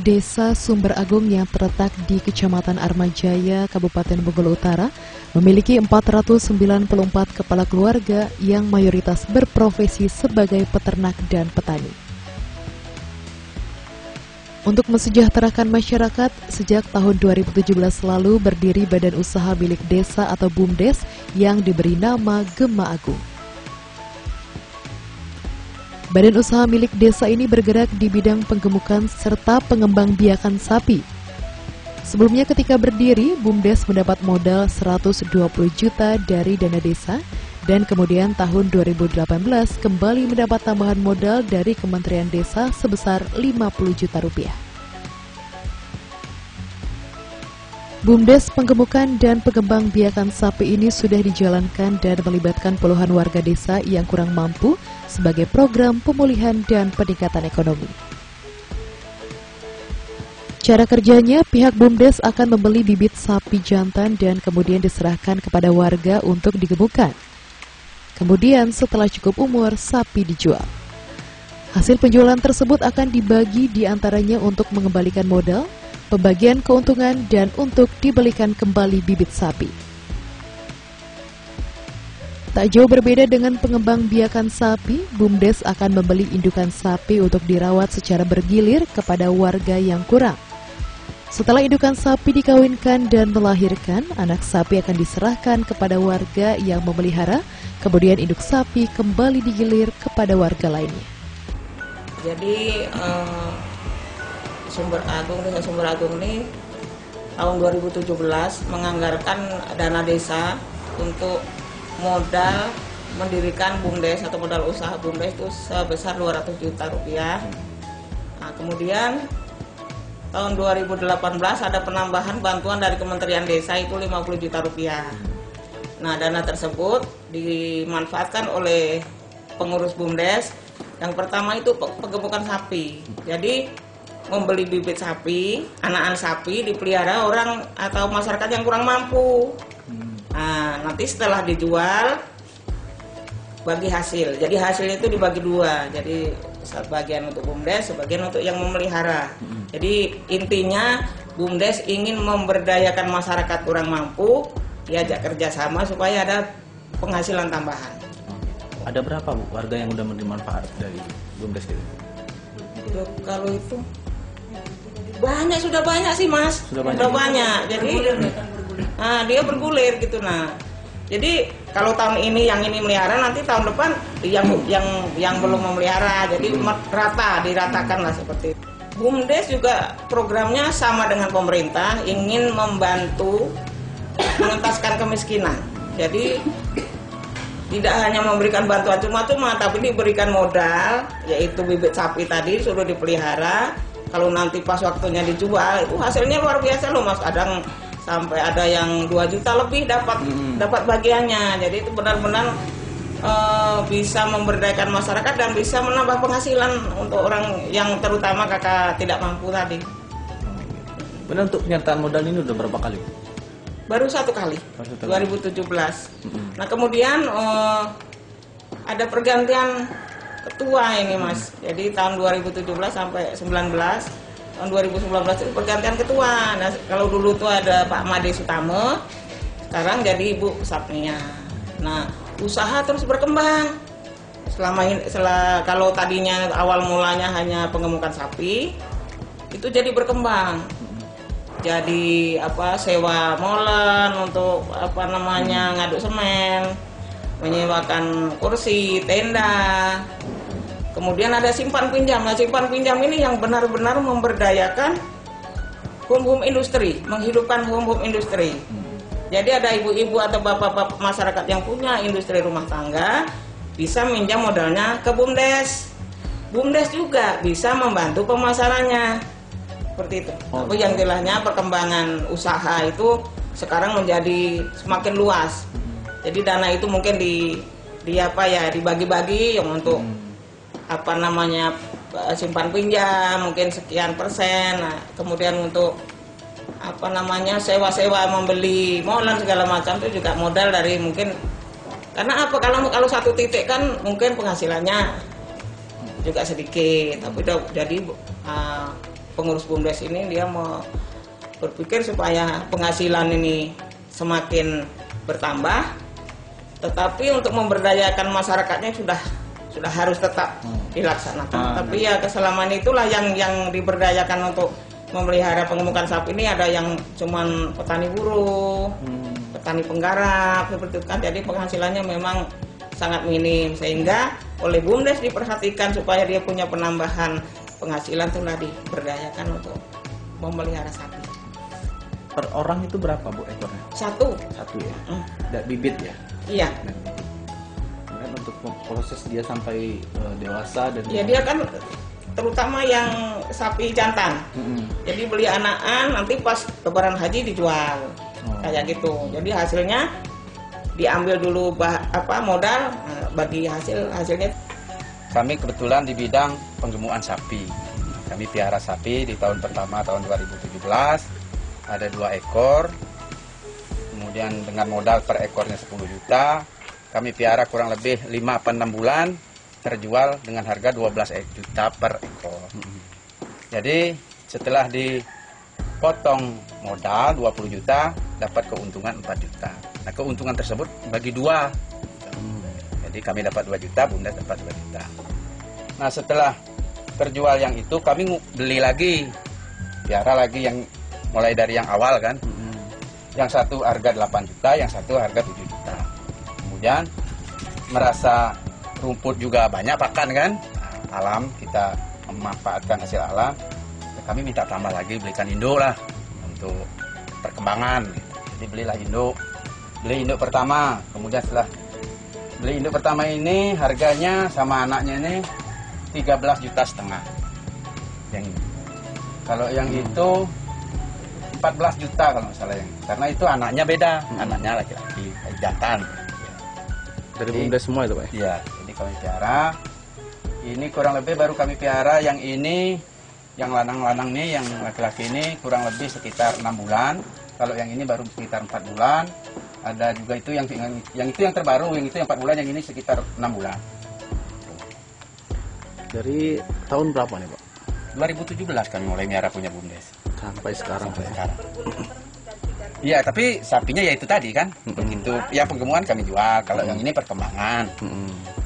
Desa Sumber Agung yang terletak di Kecamatan Armajaya, Kabupaten Bengkulu Utara, memiliki 494 kepala keluarga yang mayoritas berprofesi sebagai peternak dan petani. Untuk mensejahterakan masyarakat, sejak tahun 2017 lalu berdiri Badan Usaha Milik Desa atau BUMDes yang diberi nama Gema Agung. Badan usaha milik desa ini bergerak di bidang penggemukan serta pengembangbiakan sapi. Sebelumnya ketika berdiri, BUMDes mendapat modal 120 juta dari dana desa dan kemudian tahun 2018 kembali mendapat tambahan modal dari Kementerian Desa sebesar 50 juta rupiah. BUMDes penggemukan dan pengembangbiakan sapi ini sudah dijalankan dan melibatkan puluhan warga desa yang kurang mampu sebagai program pemulihan dan peningkatan ekonomi. Cara kerjanya, pihak BUMDes akan membeli bibit sapi jantan dan kemudian diserahkan kepada warga untuk digemukkan. Kemudian setelah cukup umur, sapi dijual. Hasil penjualan tersebut akan dibagi di antaranya untuk mengembalikan modal, pembagian keuntungan, dan untuk dibelikan kembali bibit sapi. Tak jauh berbeda dengan pengembangbiakan sapi, BUMDes akan membeli indukan sapi untuk dirawat secara bergilir kepada warga yang kurang. Setelah indukan sapi dikawinkan dan melahirkan, anak sapi akan diserahkan kepada warga yang memelihara, kemudian induk sapi kembali digilir kepada warga lainnya. Jadi Desa Sumber Agung ini tahun 2017 menganggarkan dana desa untuk modal mendirikan BUMDes atau modal usaha BUMDes itu sebesar 200 juta rupiah. Nah, kemudian tahun 2018 ada penambahan bantuan dari Kementerian Desa itu 50 juta rupiah. Nah, dana tersebut dimanfaatkan oleh pengurus BUMDes. Yang pertama itu penggemukan sapi. Jadi membeli bibit sapi, anak-anak sapi dipelihara orang atau masyarakat yang kurang mampu. Nah, nanti setelah dijual bagi hasil. Jadi hasilnya itu dibagi dua. Jadi sebagian untuk BUMDes, sebagian untuk yang memelihara. Jadi intinya BUMDes ingin memberdayakan masyarakat kurang mampu, diajak kerjasama supaya ada penghasilan tambahan. Ada berapa Bu, warga yang udah menerima manfaat dari BUMDes itu? Kalau itu sudah banyak sih Mas. Sudah banyak. Jadi dia bergulir gitu. Nah, jadi kalau tahun ini yang ini melihara, nanti tahun depan yang belum memelihara. Jadi diratakan lah seperti itu. BUMDes juga programnya sama dengan pemerintah, ingin membantu mengentaskan kemiskinan. Jadi tidak hanya memberikan bantuan cuma-cuma, tapi diberikan modal, yaitu bibit sapi tadi sudah dipelihara. Kalau nanti pas waktunya dijual, itu hasilnya luar biasa loh Mas. Kadang sampai ada yang 2 juta lebih dapat bagiannya. Jadi itu benar-benar bisa memberdayakan masyarakat dan bisa menambah penghasilan untuk orang yang terutama kakak tidak mampu tadi. Benar, untuk penyertaan modal ini udah berapa kali? Baru satu kali, 2017. Nah kemudian ada pergantian ketua ini Mas. Jadi tahun 2017 sampai 19, tahun 2019 itu pergantian ketua. Nah kalau dulu tuh ada Pak Made Sutame, sekarang jadi Ibu Sapnia. Nah usaha terus berkembang. Kalau tadinya awal mulanya hanya penggemukan sapi, itu jadi berkembang. Jadi sewa molen untuk ngaduk semen, menyewakan kursi, tenda. Kemudian ada simpan pinjam. Nah, simpan pinjam ini yang benar-benar memberdayakan home industri, menghidupkan home industri. Jadi ada ibu-ibu atau bapak-bapak masyarakat yang punya industri rumah tangga bisa minjam modalnya ke BUMDes. BUMDes juga bisa membantu pemasarannya. Seperti itu. Tapi yang jelasnya perkembangan usaha itu sekarang menjadi semakin luas. Jadi dana itu mungkin dibagi-bagi yang untuk simpan pinjam mungkin sekian persen. Nah, kemudian untuk sewa-sewa membeli molen segala macam itu juga modal dari mungkin, karena kalau satu titik kan mungkin penghasilannya juga sedikit, tapi jadi pengurus BUMDes ini dia mau berpikir supaya penghasilan ini semakin bertambah, tetapi untuk memberdayakan masyarakatnya sudah harus tetap dilaksanakan. Tapi ya keselamatan itulah yang diberdayakan untuk memelihara pengemukan sapi ini. Ada yang cuman petani buruh, petani penggarap seperti itu kan. Jadi penghasilannya memang sangat minim, sehingga oleh BUMDes diperhatikan supaya dia punya penambahan penghasilan, itulah diberdayakan untuk memelihara sapi. Per orang itu berapa Bu ekornya? Satu ya. Ada bibit ya? Iya. Dan untuk proses dia sampai dewasa dan Ya dia kan terutama yang sapi jantan. Jadi beli anakan, nanti pas lebaran haji dijual. Kayak gitu. Jadi hasilnya diambil dulu modal, bagi hasilnya. Kami kebetulan di bidang penggemukan sapi. Kami piara sapi di tahun pertama tahun 2017. Ada 2 ekor, kemudian dengan modal per ekornya 10 juta, kami piara kurang lebih 5-6 bulan, terjual dengan harga 12 juta per ekor. Jadi setelah dipotong modal 20 juta, dapat keuntungan 4 juta. Nah keuntungan tersebut bagi 2. Jadi kami dapat 2 juta, BUMDes dapat 2 juta. Nah setelah terjual yang itu, kami beli lagi, piara lagi yang mulai dari yang awal kan. Yang satu harga 8 juta, yang satu harga 7 juta. Kemudian merasa rumput juga banyak pakan kan, alam, kita memanfaatkan hasil alam, ya kami minta tambah lagi, belikan induk lah untuk perkembangan gitu. Jadi belilah induk, beli induk pertama. Kemudian setelah beli induk pertama ini, harganya sama anaknya ini 13,5 juta. Yang ini. Kalau yang itu 14 juta kalau nggak salah yang, karena itu anaknya beda, anaknya laki-laki, jantan. Dari BUMDes semua itu Pak? Iya, ini kami piara. Ini kurang lebih baru kami piara yang ini, yang lanang-lanang nih, yang laki-laki ini kurang lebih sekitar 6 bulan. Kalau yang ini baru sekitar 4 bulan. Ada juga itu yang itu yang terbaru, yang itu yang 4 bulan, yang ini sekitar 6 bulan. Dari tahun berapa nih Pak? 2017 kami mulai miara punya BUMDes. Sampai sekarang Pak. Iya, tapi sapinya ya itu tadi kan, begitu ya penggemukan kami jual. Kalau yang ini perkembangan,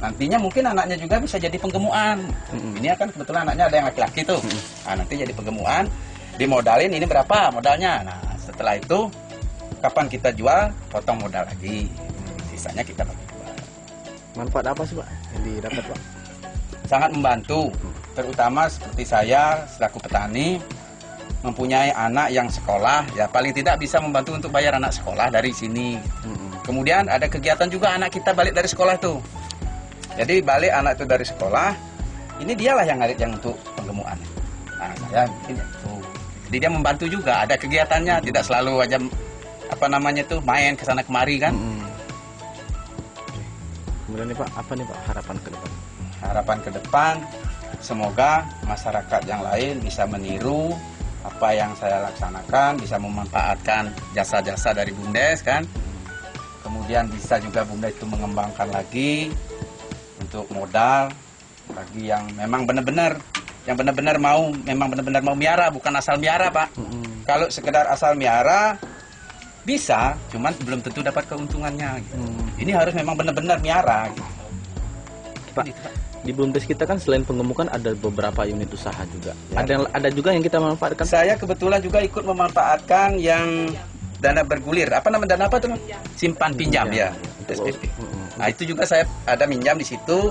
nantinya mungkin anaknya juga bisa jadi penggemukan. Ini kan kebetulan anaknya ada yang laki-laki tuh. Nah, nanti jadi penggemukan, dimodalin ini berapa modalnya. Nah, setelah itu kapan kita jual, potong modal lagi, sisanya kita bagi jual. Manfaat apa sih Pak yang didapat Pak? Sangat membantu, terutama seperti saya selaku petani, mempunyai anak yang sekolah, ya paling tidak bisa membantu untuk bayar anak sekolah dari sini. Kemudian ada kegiatan juga anak kita balik dari sekolah tuh. Jadi balik anak itu dari sekolah, ini dialah yang ngarit yang untuk penggemukan. Nah saya mungkin itu. Jadi dia membantu juga, ada kegiatannya, tidak selalu aja main ke sana kemari kan. Kemudian nih Pak, apa nih Pak harapan ke depan? Harapan ke depan, semoga masyarakat yang lain bisa meniru apa yang saya laksanakan, bisa memanfaatkan jasa-jasa dari BUMDes kan. Kemudian bisa juga BUMDes itu mengembangkan lagi untuk modal bagi yang memang benar-benar mau miara, bukan asal miara Pak. Kalau sekedar asal miara bisa, cuman belum tentu dapat keuntungannya gitu. Ini harus memang benar-benar miara gitu. Pak, di BUMDes kita kan selain penggemukan ada beberapa unit usaha juga. Ya. Ada juga yang kita manfaatkan. Saya kebetulan juga ikut memanfaatkan yang dana bergulir. Apa nama dana apa tuh? Simpan pinjam ya. SPP. Nah itu juga saya ada minjam di situ.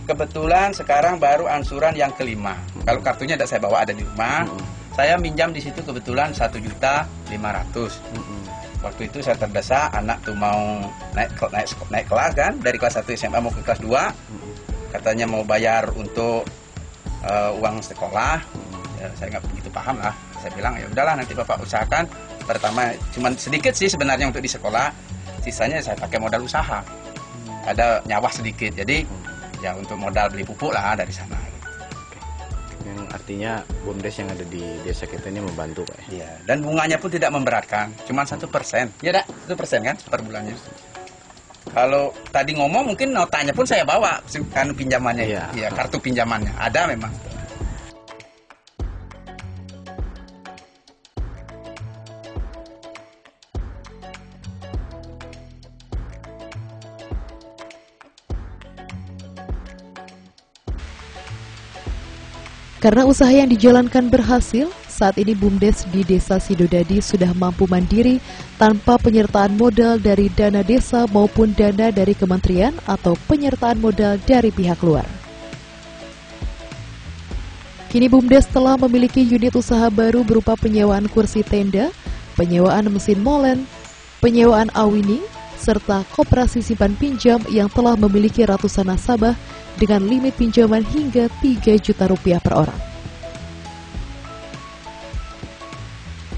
Kebetulan sekarang baru ansuran yang kelima. Kalau kartunya tidak saya bawa, ada di rumah. Saya minjam di situ kebetulan 1.500.000. Waktu itu saya terdesak, anak tuh mau naik kelas kan, dari kelas 1 SMA mau ke kelas 2. Katanya mau bayar untuk uang sekolah. Ya, saya nggak begitu paham lah. Saya bilang ya udahlah nanti Bapak usahakan. Pertama cuma sedikit sih sebenarnya untuk di sekolah. Sisanya saya pakai modal usaha. Ada nyawah sedikit. Jadi ya untuk modal beli pupuk lah dari sana. Yang artinya BUMDes yang ada di desa kita ini membantu Pak ya? Iya, dan bunganya pun tidak memberatkan, cuma 1%. Ya dak, 1% kan per bulannya. Kalau tadi ngomong mungkin notanya pun saya bawa, kan pinjamannya, ya kartu pinjamannya ada memang. Karena usaha yang dijalankan berhasil, saat ini BUMDes di Desa Sidodadi sudah mampu mandiri tanpa penyertaan modal dari dana desa maupun dana dari kementerian atau penyertaan modal dari pihak luar. Kini BUMDes telah memiliki unit usaha baru berupa penyewaan kursi tenda, penyewaan mesin molen, penyewaan awini, serta koperasi simpan pinjam yang telah memiliki ratusan nasabah dengan limit pinjaman hingga 3 juta rupiah per orang.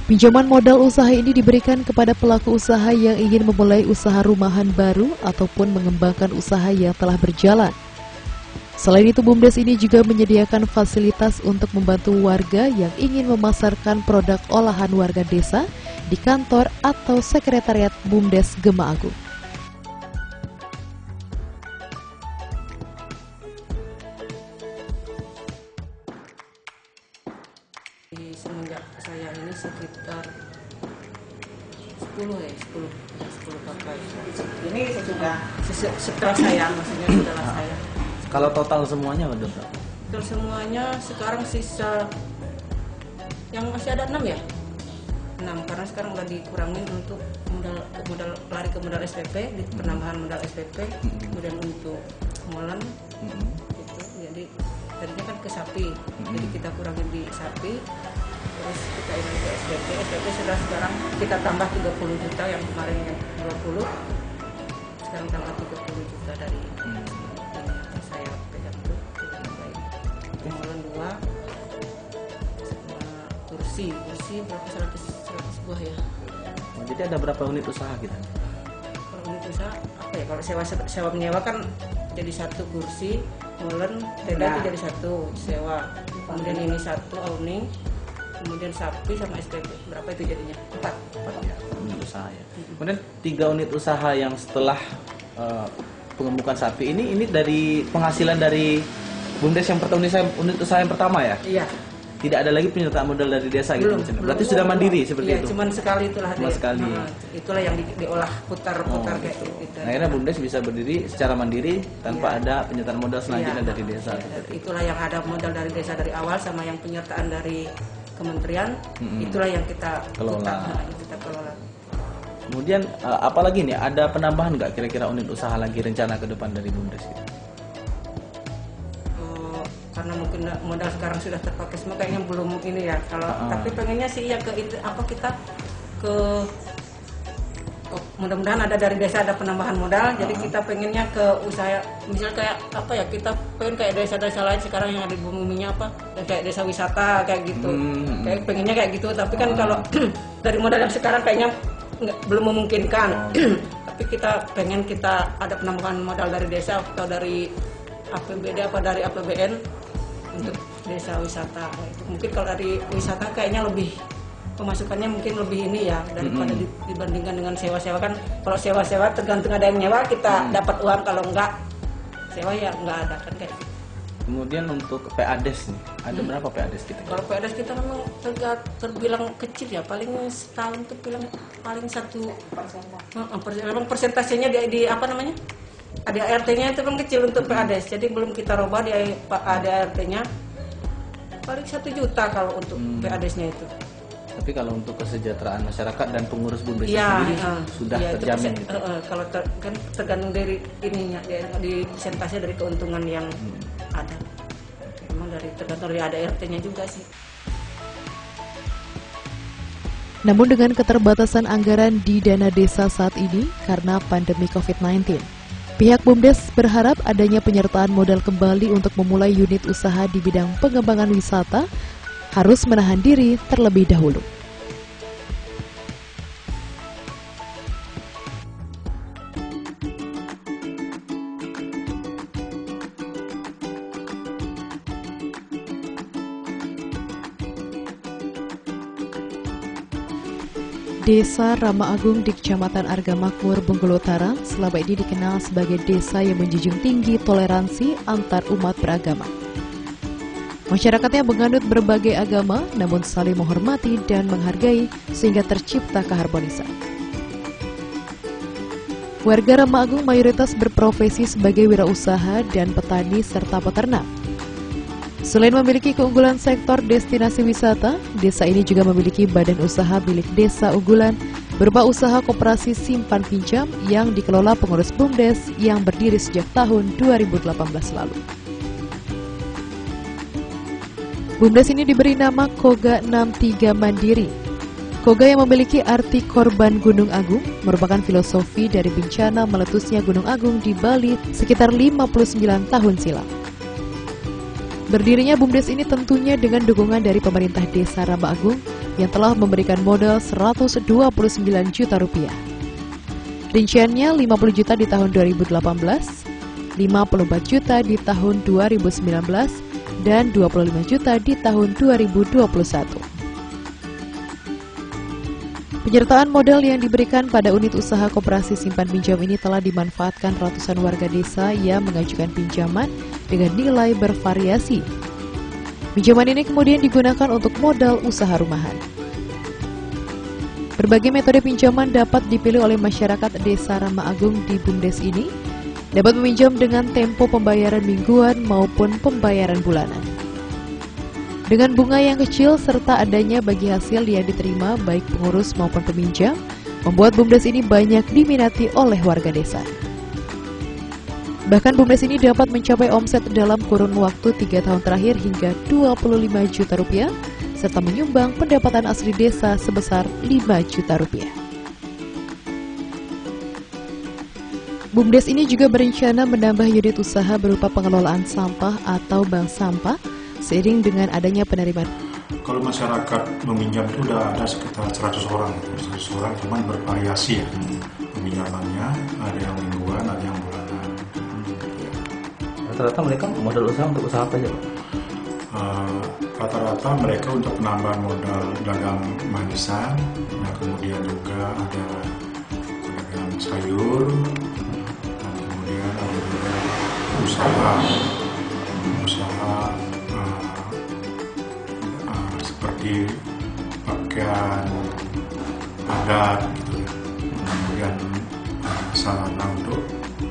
Pinjaman modal usaha ini diberikan kepada pelaku usaha yang ingin memulai usaha rumahan baru ataupun mengembangkan usaha yang telah berjalan. Selain itu, BUMDes ini juga menyediakan fasilitas untuk membantu warga yang ingin memasarkan produk olahan warga desa di kantor atau sekretariat BUMDes Gema Agung. Semenjak saya ini sekitar 10 pakai. Ini sudah setelah saya, maksudnya setelah saya. Kalau total semuanya berapa? Total semuanya sekarang sisa yang masih ada 6 ya? 6, karena sekarang udah dikurangin untuk modal lari ke modal SPP, di penambahan modal SPP, kemudian untuk molen, gitu. Jadi tadinya kan ke sapi, jadi kita kurangin di sapi, terus kita ini ke SPP sudah sekarang kita tambah 30 juta, yang kemarin yang 20, sekarang tambah 30 juta dari saya pegang itu, molen 2, sama kursi berapa 100 buah ya. Jadi ada berapa unit usaha kita? Kalau unit usaha apa ya? Kalau sewa menyewa kan jadi 1 kursi, molen, tenda itu jadi 1 sewa. Kemudian ini 1 awning, kemudian sapi sama SPP. Berapa itu jadinya? 4 ya, unit usaha ya. Kemudian 3 unit usaha yang setelah pengemukan sapi ini dari penghasilan dari BUMDes yang pertama, unit usaha yang pertama ya? Iya. Tidak ada lagi penyertaan modal dari desa Belum, gitu. Berarti sudah mandiri seperti ya, itu. Cuman sekali itulah. Sekali. Itulah yang diolah putar-putar kayak gitu. Nah, akhirnya BUMDes bisa berdiri secara mandiri tanpa ada penyertaan modal selanjutnya dari desa. Itulah yang ada modal dari desa dari awal sama yang penyertaan dari kementerian. Itulah yang kita kelola. Kita kelola. Kemudian apalagi nih, ada penambahan nggak kira-kira unit usaha lagi rencana ke depan dari BUMDes? Karena mungkin modal sekarang sudah terpakai semua, kayaknya belum ini ya. Kalau tapi pengennya sih ya kita ke mudah-mudahan ada dari desa ada penambahan modal. Jadi kita pengennya ke usaha, misal kayak apa ya, kita pengen kayak desa-desa lain sekarang yang ada di buminya apa, kayak desa wisata kayak gitu. Kayak pengennya kayak gitu. Tapi kan kalau dari modal yang sekarang kayaknya belum memungkinkan. Tapi kita pengen kita ada penambahan modal dari desa atau dari APBD apa dari APBN untuk desa wisata. Mungkin kalau dari wisata kayaknya lebih pemasukannya mungkin lebih ini ya daripada dibandingkan dengan sewa-sewa. Kan kalau sewa-sewa tergantung ada yang nyewa kita dapat uang, kalau enggak sewa ya enggak ada kan kayak gitu. Kemudian untuk PADes nih, ada berapa PADes kita? Kalau PADes kita memang terbilang kecil ya, paling setahun tuh paling 1%. Memang persentasenya di apa namanya? ADART-nya itu kan kecil untuk PADes, jadi belum kita robah di ADART-nya, paling 1 juta kalau untuk PADes-nya itu. Tapi kalau untuk kesejahteraan masyarakat dan pengurus BUMDes ya, sendiri sudah terjamin gitu. Kalau kan tergantung dari ininya, di persentase dari keuntungan yang ada. Memang tergantung dari ADART-nya juga sih. Namun dengan keterbatasan anggaran di dana desa saat ini karena pandemi COVID-19, pihak BUMDes berharap adanya penyertaan modal kembali untuk memulai unit usaha di bidang pengembangan wisata harus menahan diri terlebih dahulu. Desa Rama Agung di Kecamatan Arga Makmur, Bengkulu Utara selama ini dikenal sebagai desa yang menjunjung tinggi toleransi antar umat beragama. Masyarakatnya menganut berbagai agama, namun saling menghormati dan menghargai sehingga tercipta keharmonisan. Warga Rama Agung mayoritas berprofesi sebagai wirausaha dan petani serta peternak. Selain memiliki keunggulan sektor destinasi wisata, desa ini juga memiliki badan usaha milik desa unggulan berupa usaha koperasi simpan pinjam yang dikelola pengurus BUMDes yang berdiri sejak tahun 2018 lalu. BUMDes ini diberi nama Koga 63 Mandiri. Koga yang memiliki arti korban Gunung Agung merupakan filosofi dari bencana meletusnya Gunung Agung di Bali sekitar 59 tahun silam. Berdirinya BUMDes ini tentunya dengan dukungan dari pemerintah Desa Ramba Agung yang telah memberikan modal 129 juta rupiah. Rinciannya 50 juta di tahun 2018, 54 juta di tahun 2019, dan 25 juta di tahun 2021. Penyertaan modal yang diberikan pada unit usaha koperasi simpan pinjam ini telah dimanfaatkan ratusan warga desa yang mengajukan pinjaman dengan nilai bervariasi. Pinjaman ini kemudian digunakan untuk modal usaha rumahan. Berbagai metode pinjaman dapat dipilih oleh masyarakat Desa Ramba Agung di BUMDes ini, dapat meminjam dengan tempo pembayaran mingguan maupun pembayaran bulanan. Dengan bunga yang kecil serta adanya bagi hasil yang diterima baik pengurus maupun peminjam, membuat BUMDes ini banyak diminati oleh warga desa. Bahkan BUMDes ini dapat mencapai omset dalam kurun waktu 3 tahun terakhir hingga 25 juta rupiah, serta menyumbang pendapatan asli desa sebesar 5 juta rupiah. BUMDes ini juga berencana menambah unit usaha berupa pengelolaan sampah atau bank sampah, seiring dengan adanya penerimaan. Kalau masyarakat meminjam itu udah ada sekitar 100 orang cuman bervariasi ya peminjamannya, ada yang mingguan, ada yang bulanan. Rata-rata mereka modal usaha untuk usaha apa aja, Pak? Rata-rata mereka untuk penambahan modal dagang manisan, nah kemudian juga ada pedagang sayur, dan kemudian ada juga usaha seperti pakaian adat gitu, kemudian sarana untuk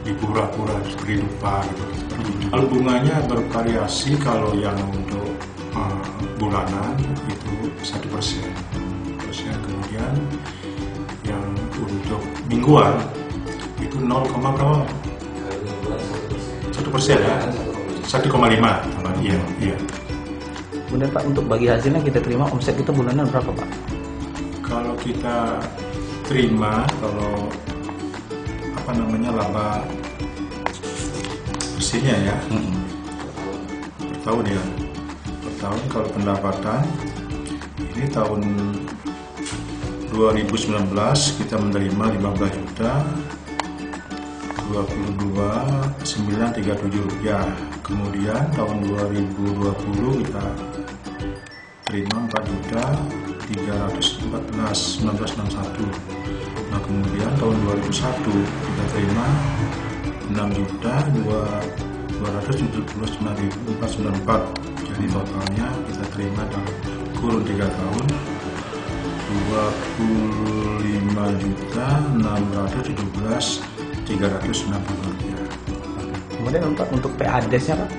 di pura-pura seperti dupa gitu. Kalau bunganya bervariasi, kalau yang untuk bulanan itu 1%, kemudian yang untuk mingguan itu 0, berapa? 1% ya, 1,5 iya. Kemudian Pak, untuk bagi hasilnya kita terima omset kita bulanan berapa, Pak? Kalau kita terima, kalau laba bersihnya ya, per tahun kalau pendapatan ini tahun 2019 kita menerima 15 juta 22.937 rupiah. Kemudian tahun 2020 kita terima 4 juta 314.1961. Nah kemudian tahun 2001 kita terima 6 juta 279.494. Jadi totalnya kita terima dalam kurun 3 tahun 25 juta 617.390 rupiah. Kemudian untuk PADES-nya, Pak?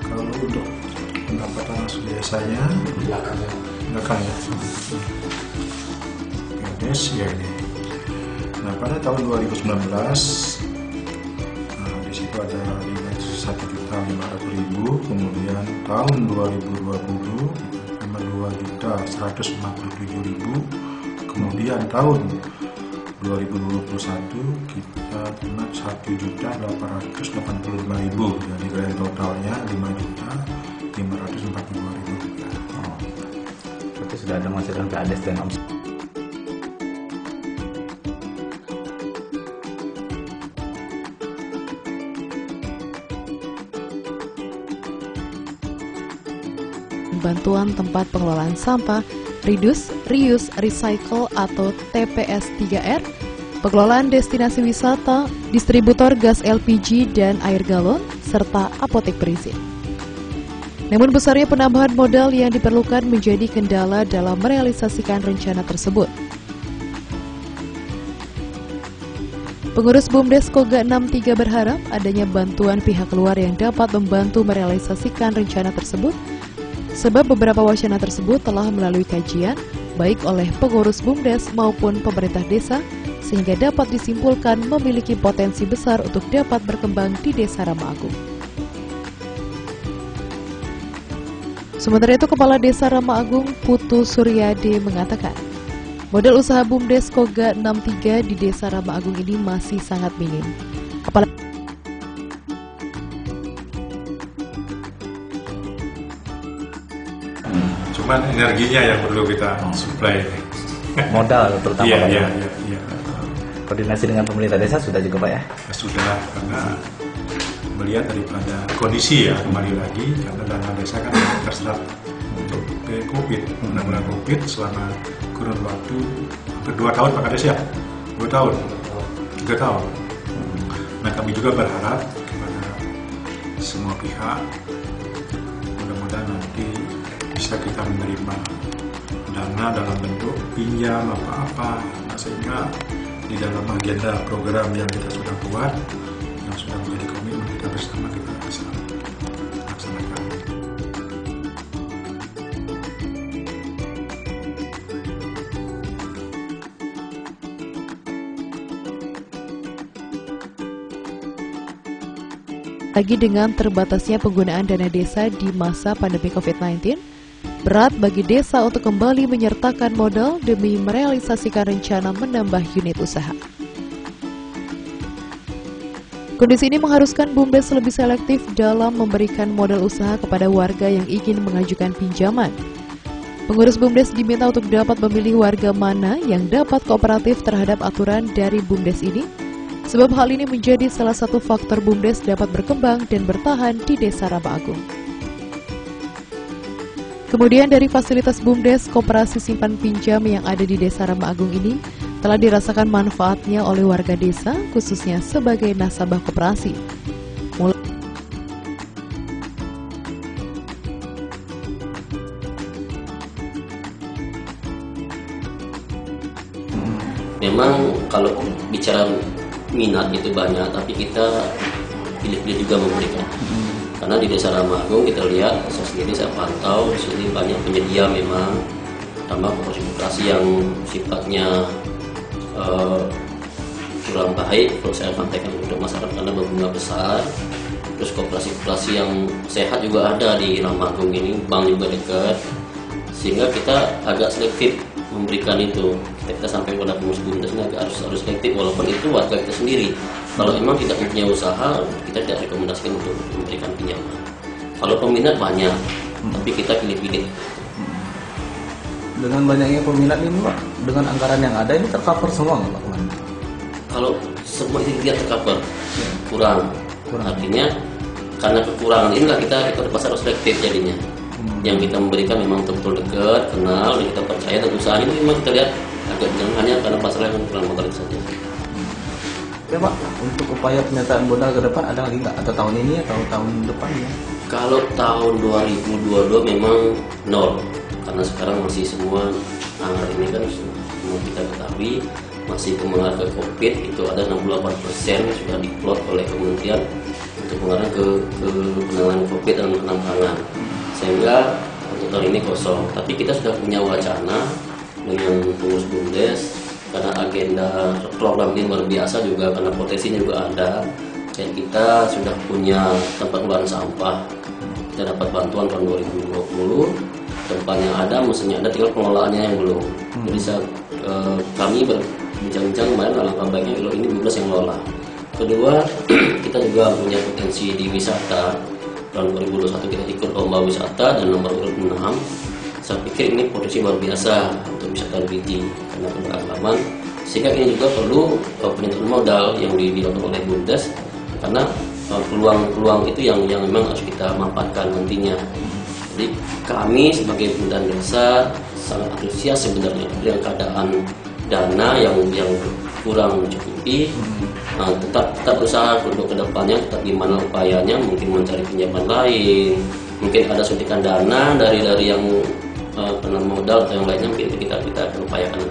Kalau untuk pendapatan asli desanya belakang ya. PADES ya ini. Nah pada tahun 2019 di situ ada 1.500.000. Kemudian tahun 2020 52.157.000. Kemudian tahun 2021 kita terima 1.885.000. Jadi grand totalnya 5.542.000 rupiah. Berarti sudah ada menghasilkan PADES dan omset. Bantuan tempat pengelolaan sampah, Reduce, Reuse, Recycle atau TPS 3R, pengelolaan destinasi wisata, distributor gas LPG dan air galon, serta apotek berizin. Namun besarnya penambahan modal yang diperlukan menjadi kendala dalam merealisasikan rencana tersebut. Pengurus BUMDes Koga 63 berharap adanya bantuan pihak luar yang dapat membantu merealisasikan rencana tersebut, sebab beberapa wacana tersebut telah melalui kajian, baik oleh pengurus BUMDes maupun pemerintah desa, sehingga dapat disimpulkan memiliki potensi besar untuk dapat berkembang di Desa Rama Agung. Sementara itu, Kepala Desa Rama Agung Putu Suryade mengatakan, modal usaha BUMDes Koga 63 di Desa Rama Agung ini masih sangat minim. Cuman energinya yang perlu kita supply. Modal terutama Pak. Iya. Koordinasi dengan pemerintah desa sudah juga Pak ya? Sudah, karena melihat daripada kondisi ya, kembali lagi karena dana desa kan terserap untuk COVID, penanggulangan COVID selama kurun waktu hampir 2 tahun Pak Kades ya? 2 tahun, 3 tahun. Nah, kami juga berharap kepada semua pihak, mudah-mudahan nanti bisa kita menerima dana dalam bentuk pinjam apa-apa, sehingga di dalam agenda program yang kita sudah buat, yang sudah menjadi komitmen kita bersama, kita bisa laksanakan. Lagi dengan terbatasnya penggunaan dana desa di masa pandemi COVID-19, berat bagi desa untuk kembali menyertakan modal demi merealisasikan rencana menambah unit usaha. Kondisi ini mengharuskan BUMDes lebih selektif dalam memberikan modal usaha kepada warga yang ingin mengajukan pinjaman. Pengurus BUMDes diminta untuk dapat memilih warga mana yang dapat kooperatif terhadap aturan dari BUMDes ini, sebab hal ini menjadi salah satu faktor BUMDes dapat berkembang dan bertahan di Desa Rama Agung. Kemudian dari fasilitas BUMDes, koperasi simpan pinjam yang ada di Desa Rama Agung ini telah dirasakan manfaatnya oleh warga desa, khususnya sebagai nasabah koperasi. Memang kalau bicara minat itu banyak, tapi kita pilih-pilih juga memberikan. Karena di Desa Rama Agung kita lihat, saya sendiri saya pantau di sini banyak penyedia memang, tambah koperasi yang sifatnya kurang baik kalau saya sampaikan untuk masyarakat karena berbunga besar. Terus koperasi-koperasi yang sehat juga ada di Rama Agung ini, bank juga dekat, sehingga kita agak selektif memberikan itu. Kita sampai pada pengurus BUMDes ini harus selektif, walaupun itu warga kita sendiri. Kalau memang tidak mempunyai usaha, kita tidak rekomendasikan untuk memberikan pinjaman. Kalau peminat banyak, tapi kita pilih-pilih. Dengan banyaknya peminat ini Pak, dengan anggaran yang ada ini tercover semua nggak Pak? Kalau semua itu tidak tercover, kurang. Artinya karena kekurangan inilah kita pasar selektif jadinya. Yang kita memberikan memang betul dekat, kenal, dan kita percaya, dan usaha ini memang kita lihat agak hanya karena pasarnya kurang modal saja. Ya Pak, untuk upaya penyataan modal ke depan ada lagi nggak? Atau tahun ini atau tahun depannya? Kalau tahun 2022 memang nol, karena sekarang masih semua anggaran ini kan semua kita ketahui masih pengeluaran ke COVID itu ada 68% sudah diplot oleh kementerian untuk pengeluaran ke penanganan COVID dan penambangan, sehingga untuk tahun ini kosong. Tapi kita sudah punya wacana dengan pengurus BUMDes, karena agenda program ini luar biasa juga, karena potensinya juga ada. Kayak kita sudah punya tempat pembuangan sampah, kita dapat bantuan tahun 2020, tempat yang ada, mesinnya ada, tinggal pengelolaannya yang belum. Jadi kami berbincang-bincang kemarin alangkah baiknya kalau ini BUMDes yang ngelola. Kedua, kita juga punya potensi di wisata. Tahun 2021 kita ikut lomba wisata dan nomor urut 6. Saya pikir ini potensi luar biasa untuk wisata religi karena keberagaman, sehingga ini juga perlu peningkatan modal yang dilakukan oleh BUMDes, karena peluang-peluang itu yang memang harus kita manfaatkan nantinya. Jadi kami sebagai pimpinan desa sangat antusias sebenarnya dengan keadaan dana yang kurang mencukupi. Tetap berusaha untuk kedepannya, tetap gimana upayanya, mungkin mencari pinjaman lain, mungkin ada suntikan dana dari yang penanam modal atau yang lainnya, mungkin kita akan upayakan.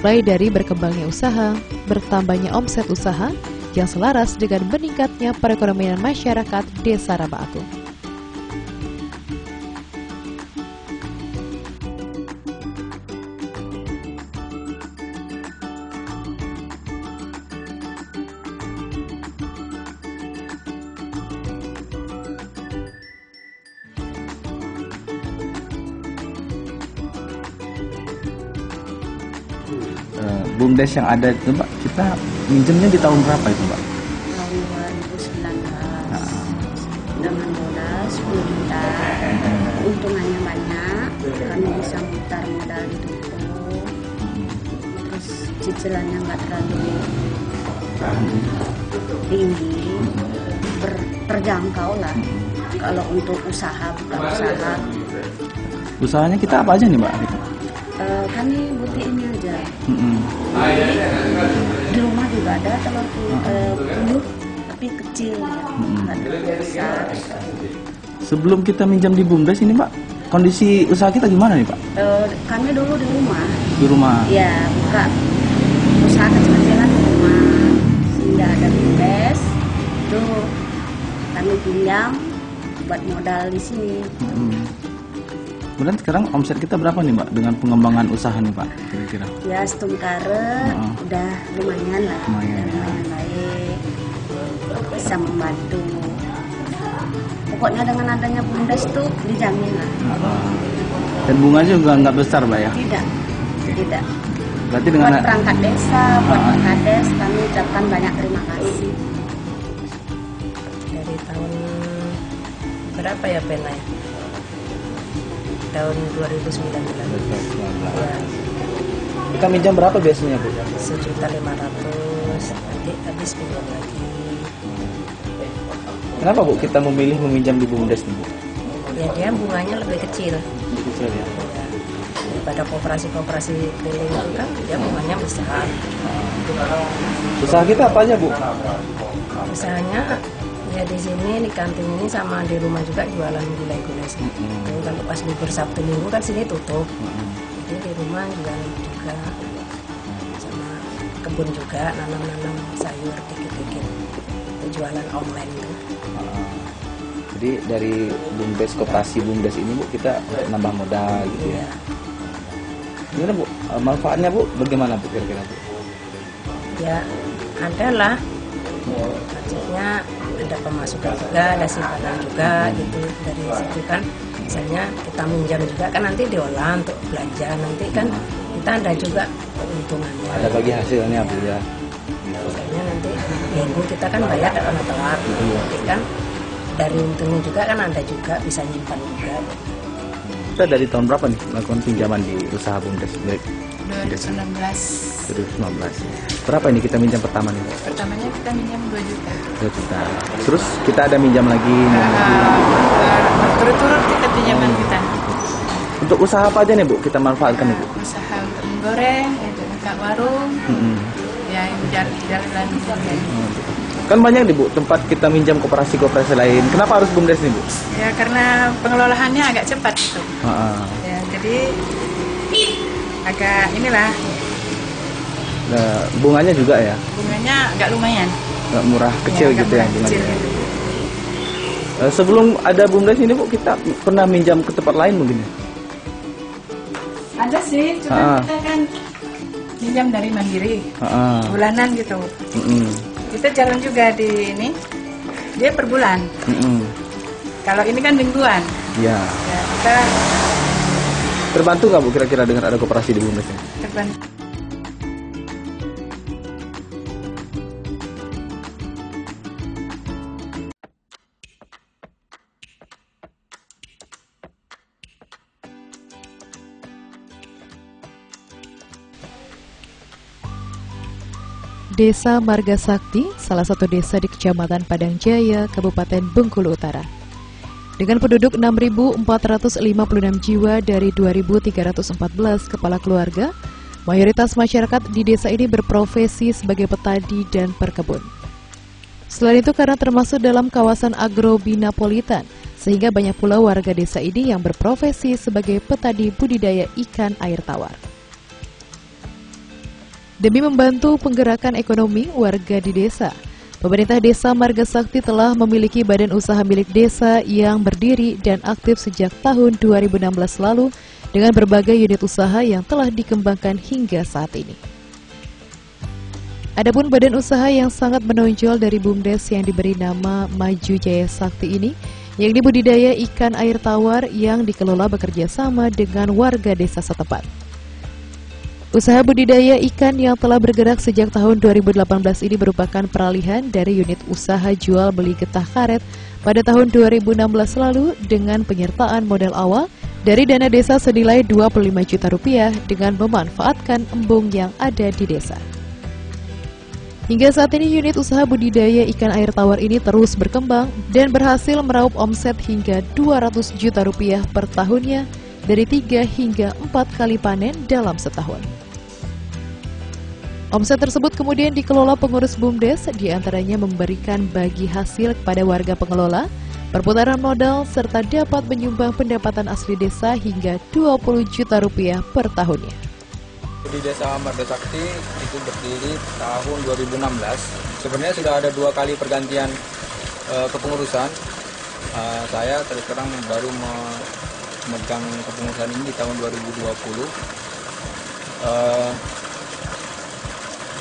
mulai dari berkembangnya usaha, bertambahnya omset usaha, yang selaras dengan meningkatnya perekonomian masyarakat Desa Rambah Agung. BUMDes yang ada itu Mbak, kita minjemnya di tahun berapa itu Mbak? Tahun 2019 dengan modal 10 juta. Untungannya banyak, kami bisa mutar modal di toko, terus cicilannya nggak terlalu tinggi, terjangkau lah. Kalau untuk usaha, buka usaha. Usahanya kita apa aja nih Mbak? Kami butik ini aja. Di rumah juga ada telur puluh, tapi kecil ya, nggak terlalu besar. Sebelum kita minjam di BUMDes ini Mbak, kondisi usaha kita gimana nih Pak? Kami dulu di rumah. Di rumah? Ya, buka usaha kecil-kecilan di rumah. Sehingga ada BUMDes, itu kami pinjam buat modal di sini. Kemudian sekarang omset kita berapa nih Mbak dengan pengembangan usaha nih Pak kira-kira? Ya sementara udah lumayan lah, Lumayan baik, bisa membantu. Pokoknya dengan adanya BUMDes tuh dijamin lah. Dan bunganya juga nggak besar Mbak ya? Tidak. Berarti dengan Buat perangkat desa, buat kades kami ucapkan banyak terima kasih. Dari tahun berapa ya Pena ya? Tahun 2019. Ya, kita minjam berapa biasanya Bu? 1.500.000, nanti habis pinjam lagi. Kenapa Bu kita memilih meminjam di BUMDes nih Bu? Ya dia bunganya lebih kecil. Lebih kecil ya? Ya, daripada koperasi keliling itu kan dia bunganya besar. Usaha kita apa aja Bu? Usahanya ya di sini, di kantin ini sama di rumah juga jualan gulai-gulai sih. Kalau pas libur Sabtu Minggu kan sini tutup. Jadi di rumah jualan juga, sama kebun juga, nanam-nanam sayur dikit-dikit. Jualan online tuh. Jadi dari BUMDes, koperasi BUMDes ini Bu, kita nambah modal gitu ya. Gimana Bu, manfaatnya Bu, bagaimana Bu kira-kira Bu? Ya ada lah, maksudnya ada pemasukan juga, ada simpanan juga gitu. Dari situ kan misalnya kita minjam juga kan nanti diolah untuk belanja, nanti kan kita ada juga keuntungannya. Ada bagi hasilnya Bu ya. Misalnya nanti minggu kita kan bayar dapat telat gitu. Nanti kan dari untungnya juga kan ada juga bisa nyimpan juga. Kita dari tahun berapa nih melakukan pinjaman di usaha BUMDes? 2019. Berapa ini kita minjam pertama nih? Pertamanya kita minjam 2 juta. 2 juta. Terus kita ada minjam lagi. Turut-turut kita pinjaman kita. Untuk usaha apa aja nih Bu kita manfaatkan nih Bu? Usaha untuk menggoreng, untuk buka warung, ya jalan-jalan. Kan banyak nih Bu tempat kita minjam koperasi-koperasi lain. Kenapa harus BUMDes nih Bu? Ya karena pengelolaannya agak cepat gitu. Ya, jadi agak inilah. Nah, bunganya juga ya? Bunganya agak lumayan. Agak murah, kecil ya, gitu ya bunganya. Kecil, gitu. Sebelum ada BUMDes ini Bu, kita pernah minjam ke tempat lain mungkin ya? Ada sih, cuma kita kan minjam dari Mandiri, bulanan gitu. Kita jalan juga di ini, dia per bulan. Kalau ini kan mingguan. Ya. Ya, kita terbantu nggak Bu kira-kira dengan ada koperasi di BUMDes ini? terbantu. Desa Marga Sakti, salah satu desa di Kecamatan Padang Jaya, Kabupaten Bengkulu Utara. Dengan penduduk 6.456 jiwa dari 2.314 kepala keluarga, mayoritas masyarakat di desa ini berprofesi sebagai petani dan perkebun. Selain itu karena termasuk dalam kawasan agrobinapolitan, sehingga banyak pula warga desa ini yang berprofesi sebagai petani budidaya ikan air tawar. Demi membantu penggerakan ekonomi warga di desa, pemerintah Desa Marga Sakti telah memiliki badan usaha milik desa yang berdiri dan aktif sejak tahun 2016 lalu dengan berbagai unit usaha yang telah dikembangkan hingga saat ini. Adapun badan usaha yang sangat menonjol dari BUMDes yang diberi nama Maju Jaya Sakti ini, yang budidaya ikan air tawar yang dikelola bekerja sama dengan warga desa setempat. Usaha budidaya ikan yang telah bergerak sejak tahun 2018 ini merupakan peralihan dari unit usaha jual beli getah karet pada tahun 2016 lalu dengan penyertaan modal awal dari dana desa senilai 25 juta rupiah dengan memanfaatkan embung yang ada di desa. Hingga saat ini unit usaha budidaya ikan air tawar ini terus berkembang dan berhasil meraup omset hingga 200 juta rupiah per tahunnya dari 3 hingga 4 kali panen dalam setahun. Omset tersebut kemudian dikelola pengurus BUMDes, diantaranya memberikan bagi hasil kepada warga pengelola, perputaran modal, serta dapat menyumbang pendapatan asli desa hingga 20 juta rupiah per tahunnya. Di Desa Marga Sakti itu berdiri tahun 2016. Sebenarnya sudah ada 2 kali pergantian kepengurusan. Saya terus terang baru memegang kepengurusan ini di tahun 2020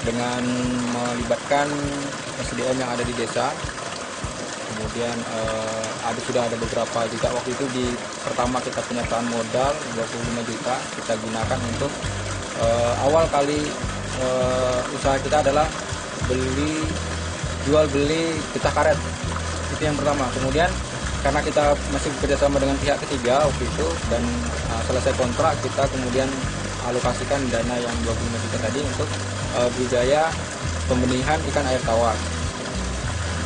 dengan melibatkan SDM yang ada di desa. Kemudian sudah ada beberapa juga waktu itu di pertama kita penyertaan modal 25 juta kita gunakan untuk awal kali usaha kita adalah jual beli getah karet, itu yang pertama. Kemudian karena kita masih bekerjasama dengan pihak ketiga waktu itu dan selesai kontrak, kita kemudian alokasikan dana yang 25 juta tadi untuk budidaya pembenihan ikan air tawar.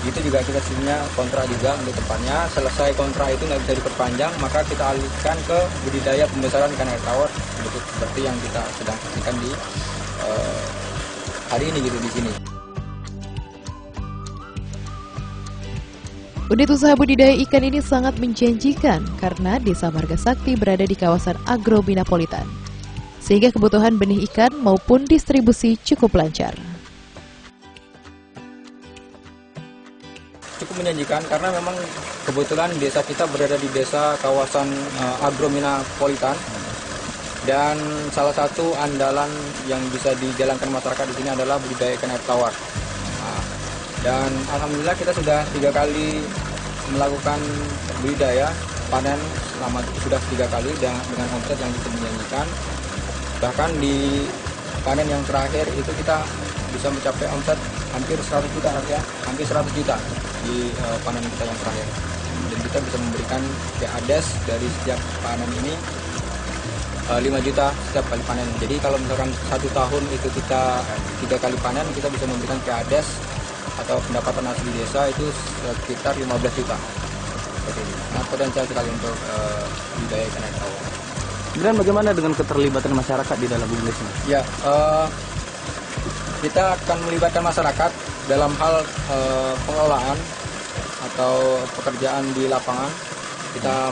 Itu juga kita punya kontrak juga untuk depannya. Selesai kontrak itu nggak bisa diperpanjang, maka kita alihkan ke budidaya pembesaran ikan air tawar seperti yang kita sedang saksikan di hari ini gitu di sini. Unit usaha budidaya ikan ini sangat menjanjikan karena Desa Marga Sakti berada di kawasan agrobinapolitan, sehingga kebutuhan benih ikan maupun distribusi cukup lancar. Cukup menjanjikan karena memang kebetulan desa kita berada di desa kawasan agrobinapolitan dan salah satu andalan yang bisa dijalankan masyarakat di sini adalah budidaya ikan air tawar. Dan alhamdulillah kita sudah 3 kali melakukan budidaya panen sudah 3 kali dengan omset yang bisa menjanjikan. Bahkan di panen yang terakhir itu kita bisa mencapai omset hampir 100 juta ya, hampir 100 juta di panen kita yang terakhir. Dan kita bisa memberikan PADES dari setiap panen ini 5 juta setiap kali panen. Jadi kalau misalkan 1 tahun itu kita 3 kali panen, kita bisa memberikan PADES atau pendapatan asli desa itu sekitar 15 juta. Jadi potensial sekali untuk budidaya ikan air tawar. Kemudian bagaimana dengan keterlibatan masyarakat di dalam BUMDes ini? Ya, kita akan melibatkan masyarakat dalam hal pengelolaan atau pekerjaan di lapangan. Kita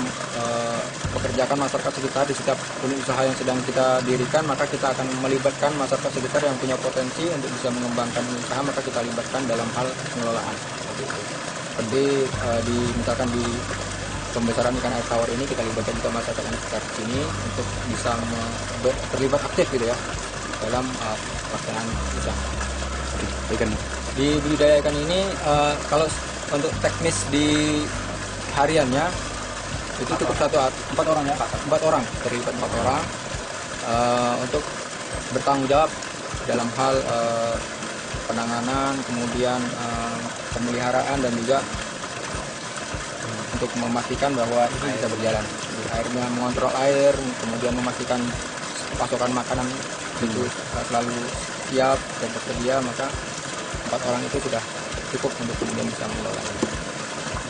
pekerjakan masyarakat sekitar di setiap unit usaha yang sedang kita dirikan, maka kita akan melibatkan masyarakat sekitar yang punya potensi untuk bisa mengembangkan usaha, maka kita libatkan dalam hal pengelolaan. Seperti misalkan di pembesaran ikan air tawar ini kita libatkan juga masyarakat yang sekitar sini untuk bisa terlibat aktif gitu ya dalam pelaksanaan usaha. Di budidaya ikan ini kalau untuk teknis di hariannya itu cukup 4 orang ya, 4 orang terlibat 4 orang untuk bertanggung jawab dalam hal penanganan, kemudian pemeliharaan dan juga untuk memastikan bahwa ini bisa berjalan. Airnya mengontrol air, kemudian memastikan pasokan makanan itu selalu siap dan tersedia, maka 4 orang itu sudah cukup untuk kemudian bisa mengelola.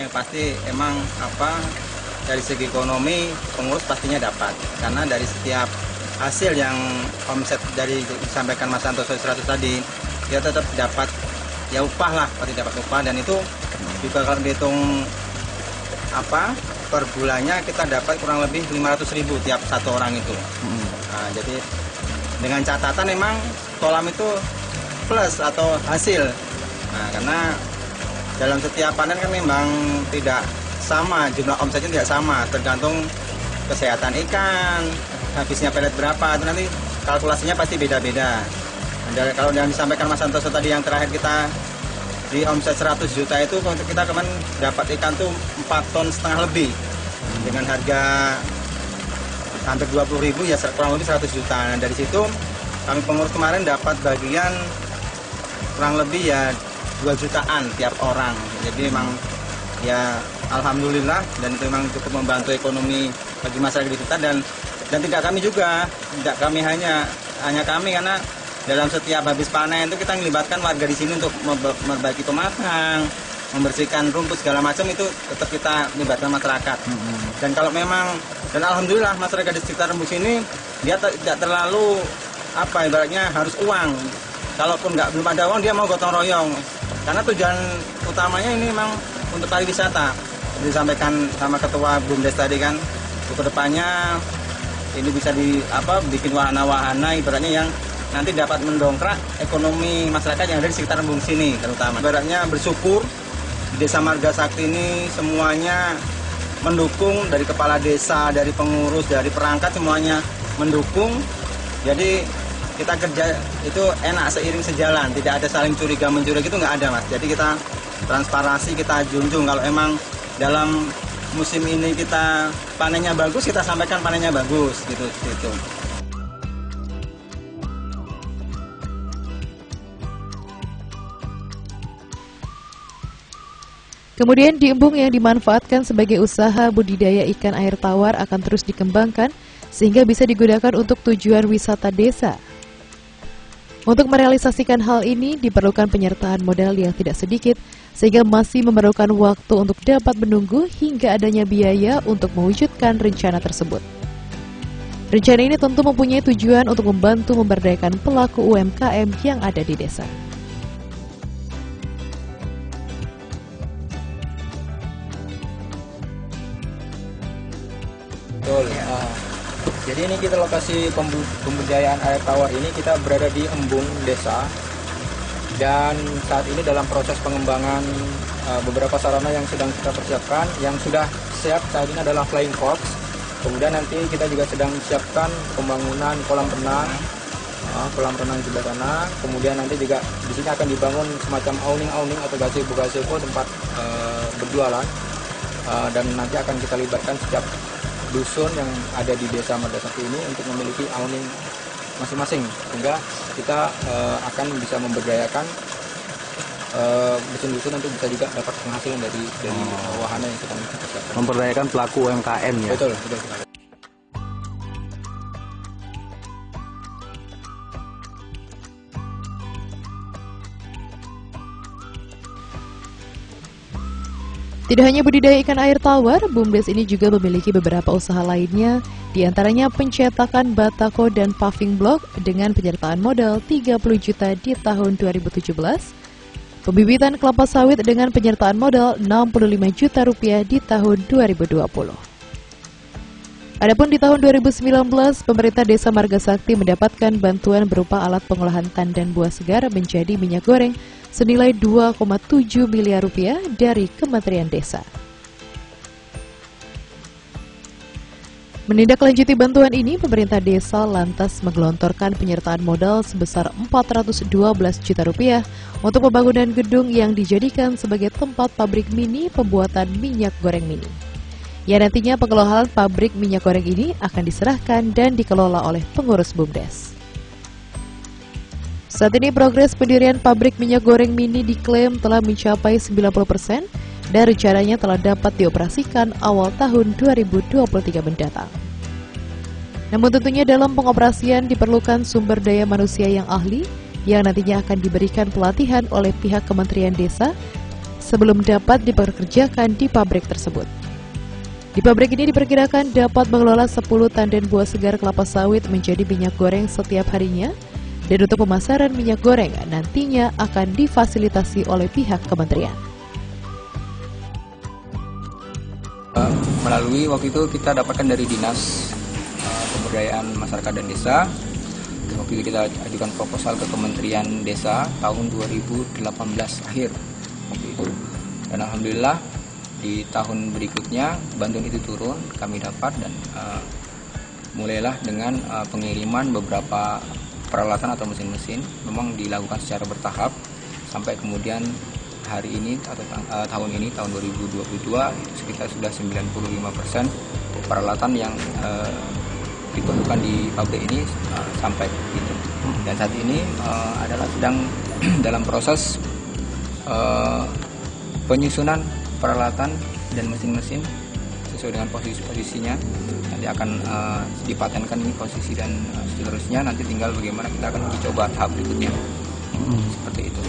Yang pasti emang dari segi ekonomi pengurus pastinya dapat, karena dari setiap hasil yang omset dari disampaikan Mas Santoso 100 tadi, dia tetap dapat ya upah lah, pasti dapat upah, dan itu juga kalau dihitung per bulannya kita dapat kurang lebih 500.000 tiap 1 orang itu. Nah, jadi dengan catatan memang kolam itu plus atau hasil. Nah, karena dalam setiap panen kan memang tidak sama, jumlah omsetnya tidak sama, tergantung kesehatan ikan, habisnya pelet berapa, itu nanti kalkulasinya pasti beda-beda. Nah, kalau yang disampaikan Mas Santoso tadi yang terakhir kita di omset 100 juta itu kita kemarin dapat ikan tuh 4,5 ton lebih dengan harga hampir 20.000 ya kurang lebih 100 juta. Nah, dari situ kami pengurus kemarin dapat bagian kurang lebih ya 2 jutaan tiap orang. Jadi memang ya alhamdulillah, dan itu memang cukup membantu ekonomi bagi masyarakat di kita, dan tidak kami juga, tidak kami hanya kami, karena dalam setiap habis panen itu kita melibatkan warga di sini untuk memperbaiki pematang, membersihkan rumput segala macam, itu tetap kita melibatkan masyarakat. Dan kalau memang, dan alhamdulillah masyarakat di sekitar Rembus ini dia tidak terlalu ibaratnya harus uang. Kalaupun belum ada uang, dia mau gotong royong, karena tujuan utamanya ini memang untuk pariwisata. Seperti disampaikan sama ketua BUMDes tadi kan, ke depannya ini bisa bikin wahana-wahana ibaratnya yang nanti dapat mendongkrak ekonomi masyarakat yang ada di sekitar Rembung sini terutama. Ibaratnya bersyukur di Desa Marga Sakti ini semuanya mendukung, dari kepala desa, dari pengurus, dari perangkat, semuanya mendukung. Jadi kita kerja itu enak, seiring sejalan, tidak ada saling curiga-mencuriga, itu nggak ada, Mas. Jadi kita transparansi, kita junjung. Kalau emang dalam musim ini kita panennya bagus, kita sampaikan panennya bagus, gitu. Kemudian di embung yang dimanfaatkan sebagai usaha budidaya ikan air tawar akan terus dikembangkan sehingga bisa digunakan untuk tujuan wisata desa. Untuk merealisasikan hal ini diperlukan penyertaan modal yang tidak sedikit, sehingga masih memerlukan waktu untuk dapat menunggu hingga adanya biaya untuk mewujudkan rencana tersebut. Rencana ini tentu mempunyai tujuan untuk membantu memberdayakan pelaku UMKM yang ada di desa. Betul. Jadi ini kita lokasi pembudidayaan air tawar ini kita berada di embung desa, dan saat ini dalam proses pengembangan beberapa sarana yang sedang kita persiapkan. Yang sudah siap saat ini adalah flying fox. Kemudian nanti kita juga sedang siapkan pembangunan kolam renang sebelah sana. Kemudian nanti juga di sini akan dibangun semacam awning atau gazebo tempat berjualan, dan nanti akan kita libatkan setiap dusun yang ada di Desa Marga Sakti ini untuk memiliki awning masing-masing, sehingga kita akan bisa memberdayakan dusun-dusun untuk bisa juga dapat penghasilan dari wahana yang kita persiapkan. Memberdayakan pelaku UMKM ya. Betul. Tidak hanya budidaya ikan air tawar, BUMDes ini juga memiliki beberapa usaha lainnya, diantaranya pencetakan batako dan paving block dengan penyertaan modal 30 juta di tahun 2017, pembibitan kelapa sawit dengan penyertaan modal 65 juta rupiah di tahun 2020. Adapun di tahun 2019, pemerintah Desa Marga Sakti mendapatkan bantuan berupa alat pengolahan tandan buah segar menjadi minyak goreng senilai 2,7 miliar rupiah dari Kementerian Desa. Menindaklanjuti bantuan ini, pemerintah desa lantas menggelontorkan penyertaan modal sebesar 412 juta rupiah untuk pembangunan gedung yang dijadikan sebagai tempat pabrik mini pembuatan minyak goreng mini. Ya, nantinya pengelolaan pabrik minyak goreng ini akan diserahkan dan dikelola oleh pengurus BUMDes. Saat ini progres pendirian pabrik minyak goreng mini diklaim telah mencapai 90% dan rencananya telah dapat dioperasikan awal tahun 2023 mendatang. Namun tentunya dalam pengoperasian diperlukan sumber daya manusia yang ahli yang nantinya akan diberikan pelatihan oleh pihak Kementerian Desa sebelum dapat dipekerjakan di pabrik tersebut. Di pabrik ini diperkirakan dapat mengelola 10 tandan buah segar kelapa sawit menjadi minyak goreng setiap harinya, dan untuk pemasaran minyak goreng nantinya akan difasilitasi oleh pihak kementerian. Melalui waktu itu kita dapatkan dari Dinas Pemberdayaan Masyarakat dan Desa, Waktu itu kita ajukan proposal ke Kementerian Desa tahun 2018 akhir waktu itu. Dan alhamdulillah di tahun berikutnya bantuan itu turun, kami dapat, dan mulailah dengan pengiriman beberapa peralatan atau mesin-mesin. Memang dilakukan secara bertahap sampai kemudian hari ini atau tahun ini, tahun 2022, sekitar sudah 95% peralatan yang diperlukan di pabrik ini sampai itu. Dan saat ini adalah sedang dalam proses penyusunan peralatan dan mesin-mesin sesuai dengan posisi-posisinya. Nanti akan dipatenkan ini posisi dan seterusnya. Nanti tinggal bagaimana kita akan mencoba tahap berikutnya. Seperti itu.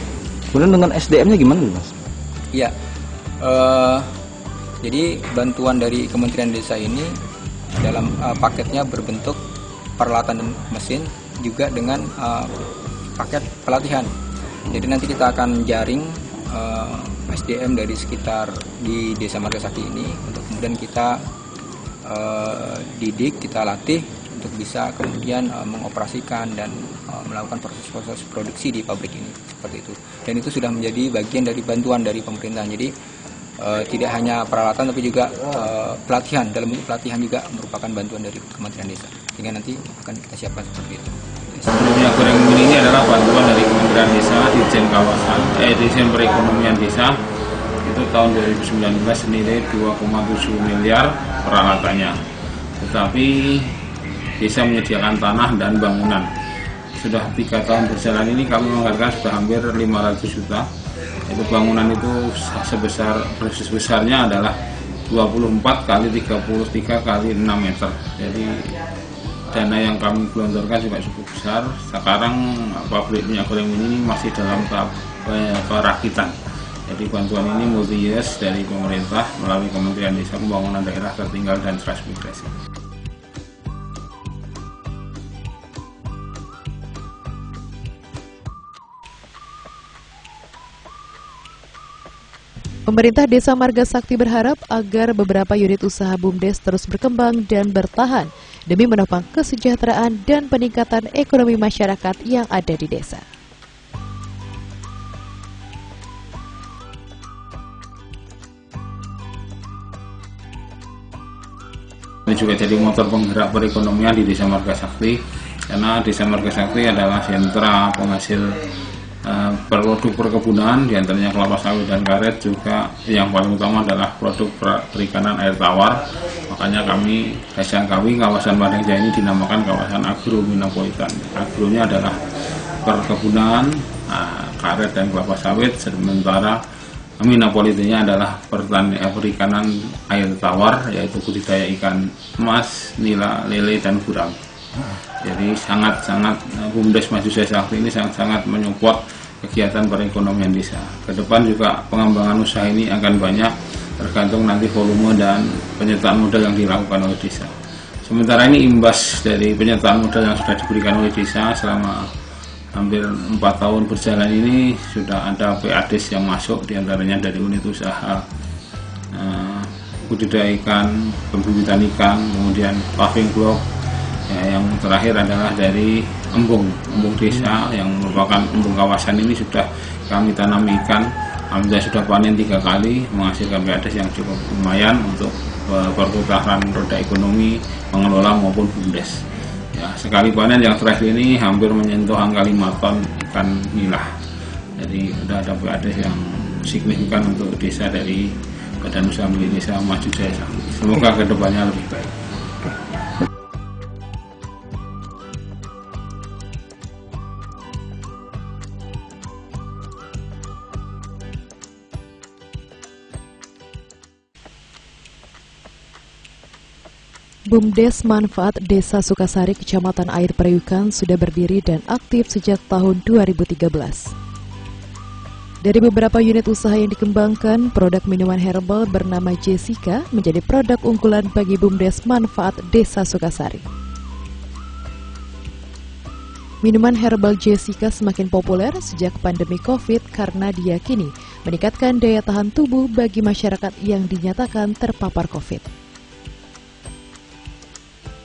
Kemudian dengan SDM-nya gimana, Mas? Iya. Jadi bantuan dari Kementerian Desa ini dalam paketnya berbentuk peralatan dan mesin, juga dengan paket pelatihan. Jadi nanti kita akan jaring SDM dari sekitar di Desa Marga Sakti ini untuk kemudian kita didik, kita latih untuk bisa kemudian mengoperasikan dan melakukan proses-proses produksi di pabrik ini, seperti itu. Dan itu sudah menjadi bagian dari bantuan dari pemerintah. Jadi tidak hanya peralatan tapi juga pelatihan, dalam bentuk pelatihan juga merupakan bantuan dari Kementerian Desa. Sehingga nanti akan kita siapkan seperti itu. Minyak goreng ini adalah bantuan dari Kementerian Desa, Dirjen Kawasan, Dirjen Perekonomian Desa. Itu tahun 2019 senilai 2,7 miliar peralatannya. Tetapi desa menyediakan tanah dan bangunan. Sudah 3 tahun berjalan ini kami menganggarkan sudah hampir 500 juta. Itu bangunan itu besarnya adalah 24 kali 33 kali 6 meter. Jadi dana yang kami gelontorkan juga cukup besar. Sekarang pabrik minyak goreng ini masih dalam tahap perakitan. Jadi bantuan ini multi-years dari pemerintah melalui Kementerian Desa, Pembangunan Daerah Tertinggal dan Transmigrasi. Pemerintah Desa Marga Sakti berharap agar beberapa unit usaha BUMDes terus berkembang dan bertahan demi menopang kesejahteraan dan peningkatan ekonomi masyarakat yang ada di desa. Ini juga jadi motor penggerak perekonomian di Desa Marga Sakti, karena Desa Marga Sakti adalah sentra penghasil produk perkebunan, diantaranya kelapa sawit dan karet. Juga yang paling utama adalah produk perikanan air tawar. Makanya kami Kawing kawasan Padang Jaya ini dinamakan kawasan agro-minapolitan. Agronya adalah perkebunan, karet dan kelapa sawit, sementara minapolitannya adalah perikanan air tawar, yaitu budidaya ikan emas, nila, lele dan gurame. Jadi sangat-sangat BUMDes Maju Jaya Sakti ini sangat-sangat menyupport kegiatan perekonomian desa. Kedepan juga pengembangan usaha ini akan banyak, tergantung nanti volume dan penyertaan modal yang dilakukan oleh desa. Sementara ini imbas dari penyertaan modal yang sudah diberikan oleh desa selama hampir 4 tahun berjalan ini, sudah ada PADes yang masuk, diantaranya dari unit usaha budidaya ikan, pembibitan ikan, kemudian paving block. Yang terakhir adalah dari embung desa yang merupakan embung kawasan ini sudah kami tanam ikan. Alhamdulillah sudah panen 3 kali, menghasilkan PADes yang cukup lumayan untuk perputaran roda ekonomi mengelola maupun BUMDes. Ya, sekali panen yang terakhir ini hampir menyentuh angka 5 ton ikan nila. Jadi sudah ada PADes yang signifikan untuk desa dari Badan Usaha Milik Desa Maju Jaya Sakti. Semoga kedepannya lebih baik. BUMDes Manfaat Desa Sukasari, Kecamatan Air Periukan sudah berdiri dan aktif sejak tahun 2013. Dari beberapa unit usaha yang dikembangkan, produk minuman herbal bernama Jessica menjadi produk unggulan bagi BUMDes Manfaat Desa Sukasari. Minuman herbal Jessica semakin populer sejak pandemi COVID karena diyakini meningkatkan daya tahan tubuh bagi masyarakat yang dinyatakan terpapar COVID.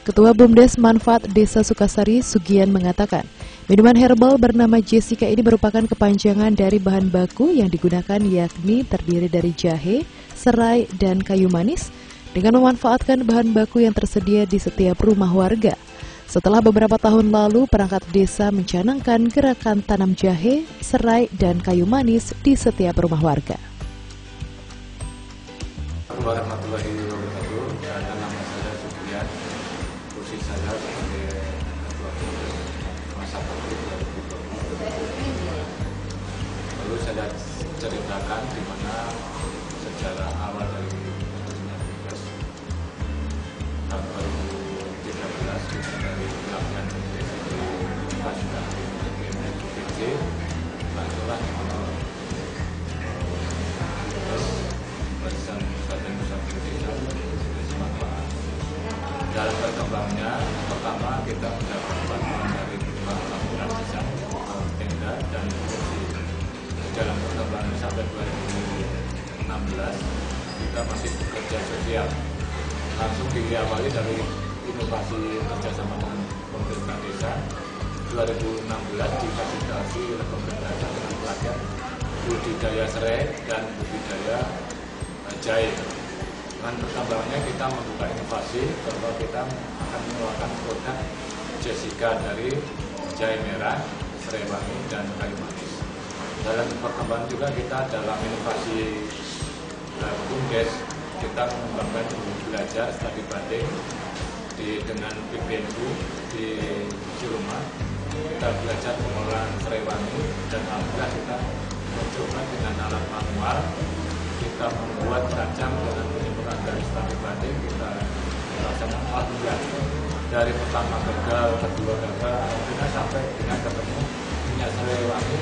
Ketua BUMDes Manfaat Desa Sukasari, Sugian mengatakan, minuman herbal bernama Jessica ini merupakan kepanjangan dari bahan baku yang digunakan, yakni terdiri dari jahe, serai, dan kayu manis, dengan memanfaatkan bahan baku yang tersedia di setiap rumah warga. Setelah beberapa tahun lalu, perangkat desa mencanangkan gerakan tanam jahe, serai, dan kayu manis di setiap rumah warga. Warahmatullahi wabarakatuh. Nama saya Sugian, posisi saya sebagai Ketua Masa Bakti 2020. Lalu saya ceritakan di mana sejarah awal dari BUMDes tahun 2013 kita dari pelatihan BPC Pasca BPC bantuan dalam perkembangannya, pertama kita mendapat bantuan dari Bank Tabungan Desa, tenda dan kursi. Dalam perkembangan sampai 2016 kita masih bekerja sosial. Langsung diawali dari inovasi kerjasama dengan pemerintah desa. 2016 difasilitasi oleh pemerintah dengan pelatihan budidaya serai dan budidaya jahe. Dengan perkembangannya kita membuka inovasi bahwa kita akan mengeluarkan produk Jessica dari jahe merah, serai wangi, dan kayu manis. Dalam perkembangan juga kita dalam inovasi BUMDes, kita mengembangkan belajar studi banding dengan PPNU di rumah. Kita belajar pengolahan serai wangi dan alhamdulillah kita mencoba dengan alat manual. Kita membuat kacang dengan penyempurnaan dari studi banding, kita laksanakan alhamdulillah. Dari pertama gagal, kedua gagal, alhamdulillah sampai dengan ketemu minyak serai wangi.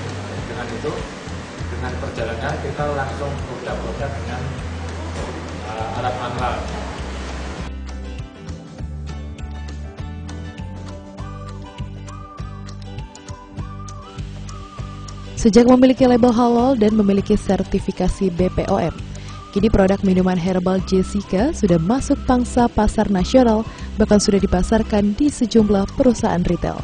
Dengan itu, dengan perjalanan kita langsung produk-produk dengan alat manual. Sejak memiliki label halal dan memiliki sertifikasi BPOM, kini produk minuman herbal Jessica sudah masuk pangsa pasar nasional, bahkan sudah dipasarkan di sejumlah perusahaan retail.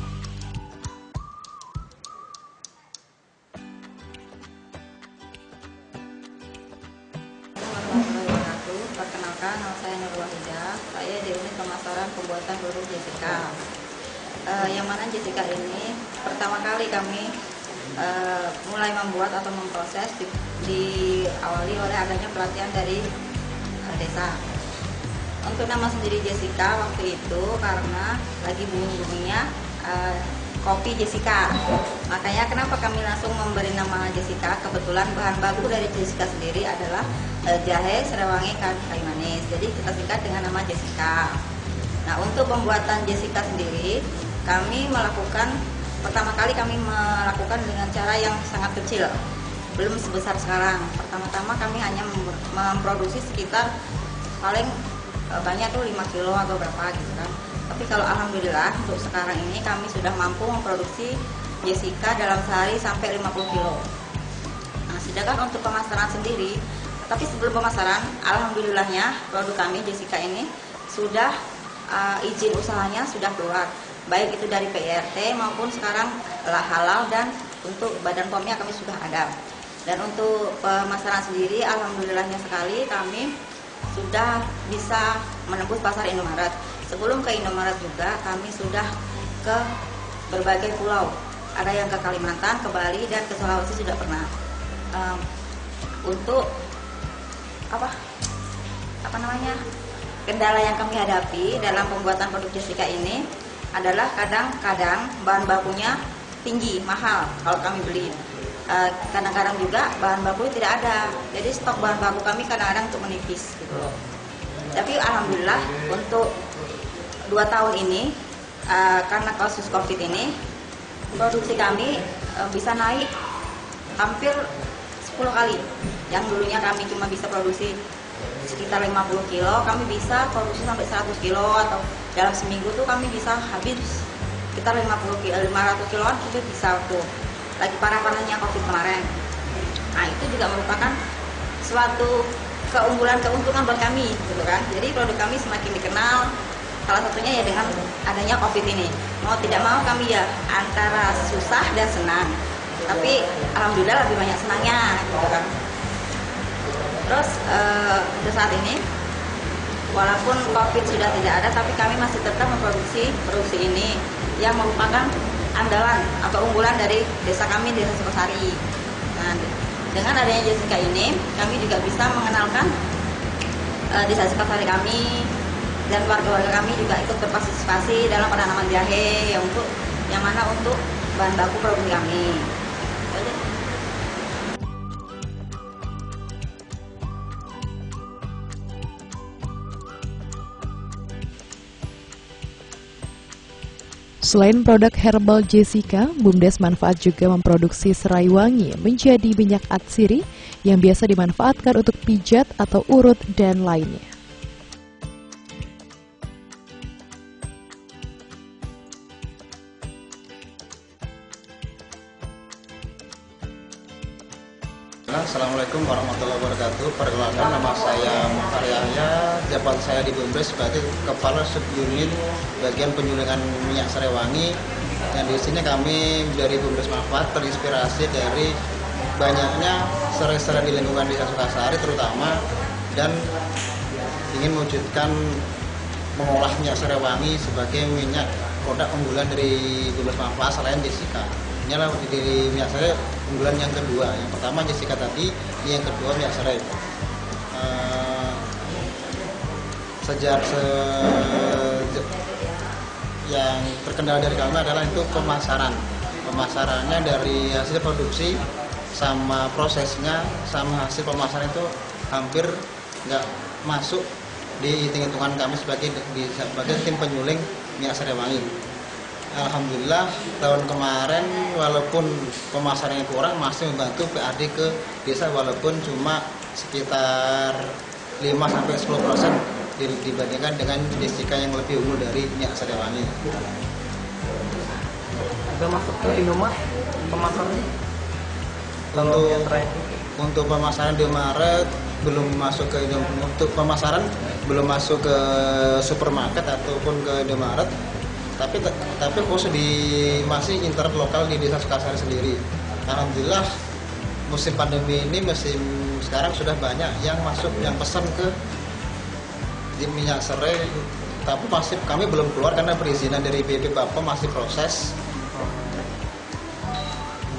Perkenalkan, nama saya Nur Wahida. Saya di unit pemasaran pembuatan produk Jessica. Yang mana Jessica ini pertama kali kami mulai membuat atau memproses diawali oleh adanya pelatihan dari desa. Untuk nama sendiri Jessica waktu itu karena lagi booming-boomingnya kopi Jessica. Makanya kenapa kami langsung memberi nama Jessica? Kebetulan bahan baku dari Jessica sendiri adalah jahe, serai wangi, kayu manis. Jadi kita singkat dengan nama Jessica. Nah, untuk pembuatan Jessica sendiri kami melakukan pertama kali kami melakukan dengan cara yang sangat kecil, belum sebesar sekarang. Pertama-tama kami hanya memproduksi sekitar paling banyak tuh 5 kilo atau berapa gitu kan. Tapi kalau alhamdulillah untuk sekarang ini kami sudah mampu memproduksi Jessica dalam sehari sampai 50 kilo. Nah, sedangkan untuk pemasaran sendiri, tapi sebelum pemasaran, alhamdulillahnya produk kami Jessica ini sudah izin usahanya sudah keluar. Baik itu dari PRT maupun sekarang halal, dan untuk badan POM-nya kami sudah ada. Dan untuk pemasaran sendiri alhamdulillahnya sekali kami sudah bisa menembus pasar Indomaret. Sebelum ke Indomaret juga kami sudah ke berbagai pulau. Ada yang ke Kalimantan, ke Bali, dan ke Sulawesi sudah pernah. Untuk kendala yang kami hadapi dalam pembuatan produk Jessica ini adalah kadang-kadang bahan bakunya tinggi, mahal kalau kami beli. Kadang-kadang juga bahan baku tidak ada, jadi stok bahan baku kami kadang-kadang untuk menipis gitu. Tapi alhamdulillah untuk 2 tahun ini karena kasus COVID ini produksi kami bisa naik hampir 10 kali. Yang dulunya kami cuma bisa produksi sekitar 50 kilo, kami bisa produksi sampai 100 kilo, atau dalam seminggu tuh kami bisa habis sekitar 500 kiloan kita bisa tuh. Lagi parah-parahnya COVID kemarin. Nah, itu juga merupakan suatu keunggulan, keuntungan buat kami gitu kan. Jadi produk kami semakin dikenal, salah satunya ya dengan adanya COVID ini. Mau tidak mau kami ya antara susah dan senang, tapi alhamdulillah lebih banyak senangnya gitu kan. Terus untuk saat ini walaupun COVID sudah tidak ada, tapi kami masih tetap memproduksi produksi ini yang merupakan andalan atau unggulan dari desa kami, Desa Sukosari. Nah, dengan adanya Jessica ini, kami juga bisa mengenalkan Desa Sukosari kami dan warga-warga kami juga ikut berpartisipasi dalam penanaman jahe yang mana untuk bahan baku produksi kami. Selain produk herbal Jessica, BUMDes Manfaat juga memproduksi serai wangi menjadi minyak atsiri yang biasa dimanfaatkan untuk pijat atau urut dan lainnya. Assalamualaikum warahmatullahi wabarakatuh. Perkenalkan, nama saya Mukhtar Yahya, jabatan saya di BUMDes sebagai Kepala Subunit Bagian Penyulingan Minyak Serai Wangi. Dan di sini kami dari BUMDes Manfaat terinspirasi dari banyaknya serai-serai di lingkungan Desa Sukosari terutama, dan ingin mewujudkan mengolah minyak serai wangi sebagai minyak produk unggulan dari BUMDes Manfaat selain Jessica. Ini adalah dari minyak serai unggulan yang kedua. Yang pertama Jessica tadi, ini yang kedua minyak serai. Yang terkendala dari kami adalah itu pemasaran. Pemasarannya dari hasil produksi sama prosesnya sama hasil pemasaran itu hampir nggak masuk di hitung-hitungan kami sebagai tim penyuling minyak serai wangi. Alhamdulillah tahun kemarin walaupun pemasarannya kurang masih membantu PAD ke desa walaupun cuma sekitar 5-10% dibandingkan dengan Jessica yang lebih unggul dari minyak serai wangi. Udah masuk ke Indomaret pemasarannya? Untuk pemasaran di Maret belum masuk ke untuk pemasaran belum masuk ke supermarket ataupun ke Indomaret. Tapi khusus masih internet lokal di Desa Sukosari sendiri. Alhamdulillah musim pandemi ini sekarang sudah banyak yang masuk yang pesan ke di minyak serai, tapi masih kami belum keluar karena perizinan dari BP Bapom masih proses.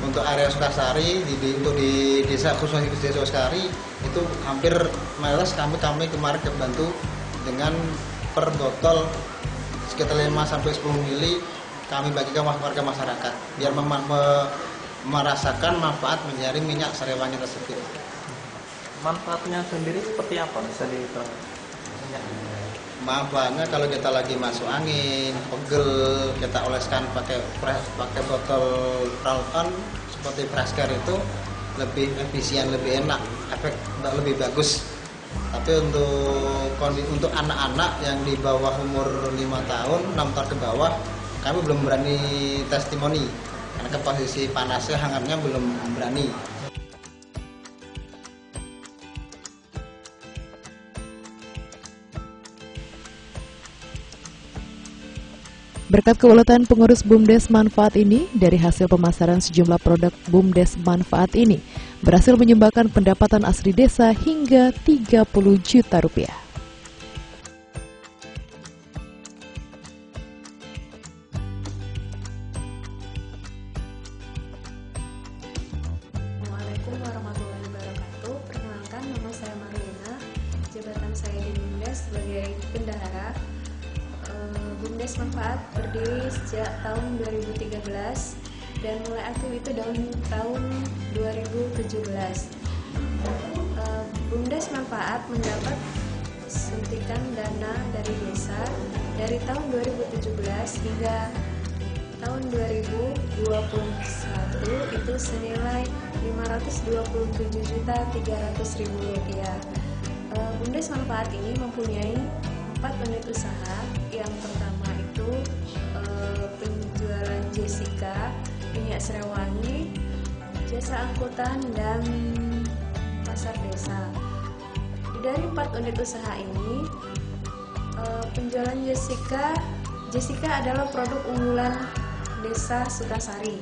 Untuk area Sukosari untuk di desa khususnya di Desa Sukosari itu hampir mayoritas kami kemarin kebantu dengan per botol sekitar 5-10 mili kami bagikan warga masyarakat biar merasakan manfaat menjaring minyak serai wangi tersebut. Manfaatnya sendiri seperti apa bisa diterangkan? Manfaatnya kalau kita lagi masuk angin, pegel, kita oleskan pakai botol roll-on seperti fresh care itu lebih efisien, lebih enak, efek lebih bagus. Tapi untuk anak-anak yang di bawah umur 5 tahun, 6 tahun ke bawah, kami belum berani testimoni karena ke posisi panasnya, hangatnya belum berani. Berkat keuletan pengurus BUMDes Manfaat ini, dari hasil pemasaran sejumlah produk BUMDes Manfaat ini berhasil menyumbangkan pendapatan asli desa hingga 30 juta rupiah. Assalamualaikum warahmatullahi wabarakatuh. Perkenalkan, nama saya Mariana, jabatan saya di BUMDes sebagai bendahara. BUMDes Manfaat berdiri sejak tahun 2013 dan mulai aktif itu tahun 2017. BUMDes Manfaat mendapat suntikan dana dari desa dari tahun 2017 hingga tahun 2021 itu senilai Rp527.300.000. BUMDes Manfaat ini mempunyai 4 unit usaha. Yang pertama itu penjualan Jessica, minyak serai wangi, jasa angkutan, dan pasar desa. Dari 4 unit usaha ini, Penjualan Jessica adalah produk unggulan Desa Sukasari,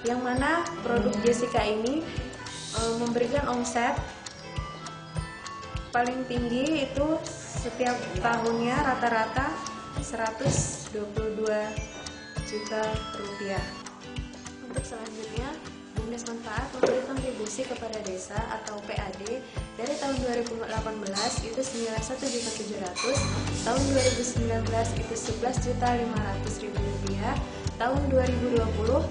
yang mana produk Jessica ini memberikan omset paling tinggi itu setiap tahunnya rata-rata 122 juta rupiah. Untuk selanjutnya, BUMDes Manfaat memberi kontribusi kepada desa atau PAD dari tahun 2018 itu senilai 1.700.000, tahun 2019 itu 11.500.000 rupiah, tahun 2020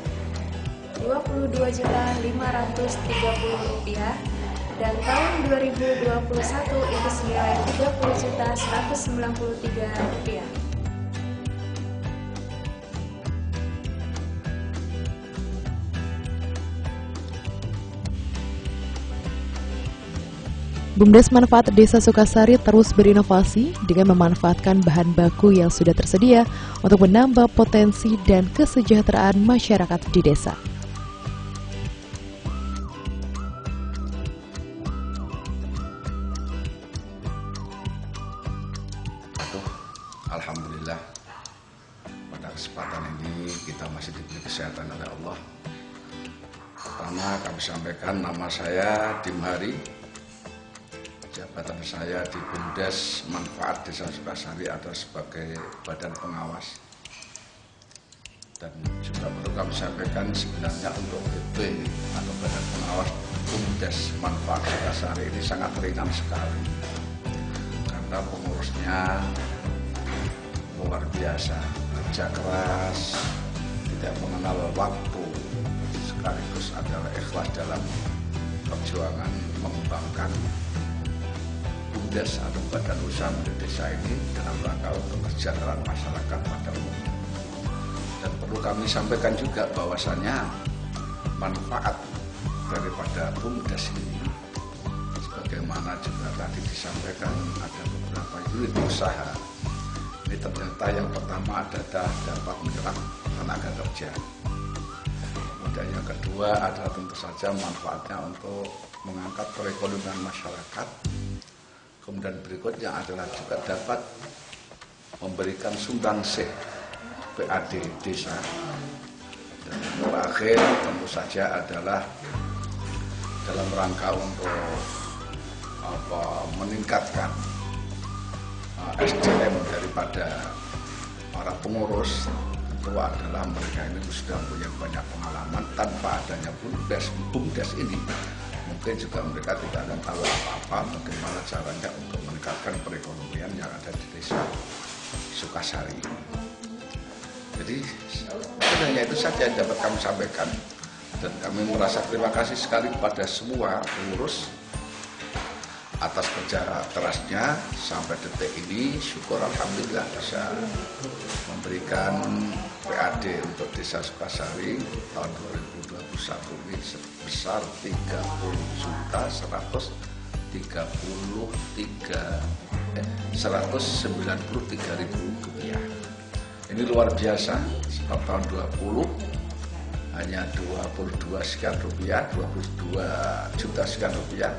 22.530.000 rupiah, dan tahun 2021 itu senilai 30.193 rupiah. BUMDes Manfaat Desa Sukasari terus berinovasi dengan memanfaatkan bahan baku yang sudah tersedia untuk menambah potensi dan kesejahteraan masyarakat di desa. Alhamdulillah, pada kesempatan ini kita masih diberi kesehatan oleh Allah. Pertama kami sampaikan, nama saya Dimhari. Jabatan saya di BUMDes Manfaat Desa Sukasari adalah sebagai badan pengawas. Dan juga perlu kami sampaikan, sebenarnya untuk BP atau badan pengawas BUMDes Manfaat Sukasari ini sangat ringan sekali, karena pengurusnya luar biasa, kerja keras, tidak mengenal waktu, sekaligus adalah ikhlas dalam perjuangan mengembangkan BUMDes atau badan usaha milik desa ini dalam rangka untuk kesejahteraan masyarakat pada umumnya. Dan perlu kami sampaikan juga bahwasannya manfaat daripada BUMDes ini, sebagaimana juga tadi disampaikan, ada beberapa unit usaha. Ini ternyata yang pertama adalah dapat menyerap tenaga kerja. Kemudian yang kedua adalah tentu saja manfaatnya untuk mengangkat perekonomian masyarakat. Kemudian berikutnya adalah juga dapat memberikan sumbangsih PAD desa. Dan yang terakhir tentu saja adalah dalam rangka untuk meningkatkan SDM daripada para pengurus. Itu adalah mereka ini sudah punya banyak pengalaman. Tanpa adanya BUMDes ini, mungkin juga mereka tidak akan tahu apa-apa bagaimana caranya untuk meningkatkan perekonomian yang ada di desa Sukasari. Jadi sebenarnya itu saja yang dapat kami sampaikan, dan kami merasa terima kasih sekali kepada semua pengurus atas kerja kerasnya sampai detik ini. Syukur alhamdulillah bisa memberikan PAD untuk Desa Sukasari tahun 2021 ini sebesar 193.000 rupiah. Ini luar biasa, sebab tahun 20 hanya 22 sekian rupiah, 22 juta sekian rupiah.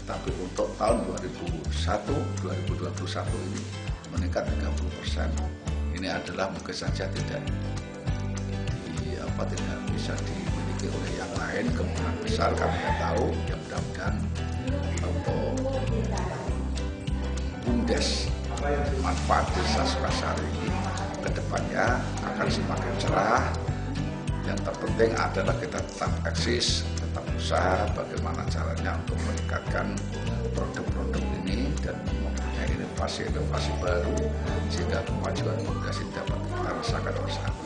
Tapi untuk tahun 2021 ini meningkat 30%. Ini adalah mungkin saja tidak bisa dimiliki oleh yang lain. Kemungkinan besar kami tidak tahu. Yang mudah-mudahan untuk BUMDes Manfaat Desa Sukasari ini kedepannya akan semakin cerah. Yang terpenting adalah kita tetap eksis, tetap usaha bagaimana caranya untuk meningkatkan produk-produk ini dan mempunyai inovasi-inovasi baru sehingga kemajuan BUMDes dapat kita rasakan bersama.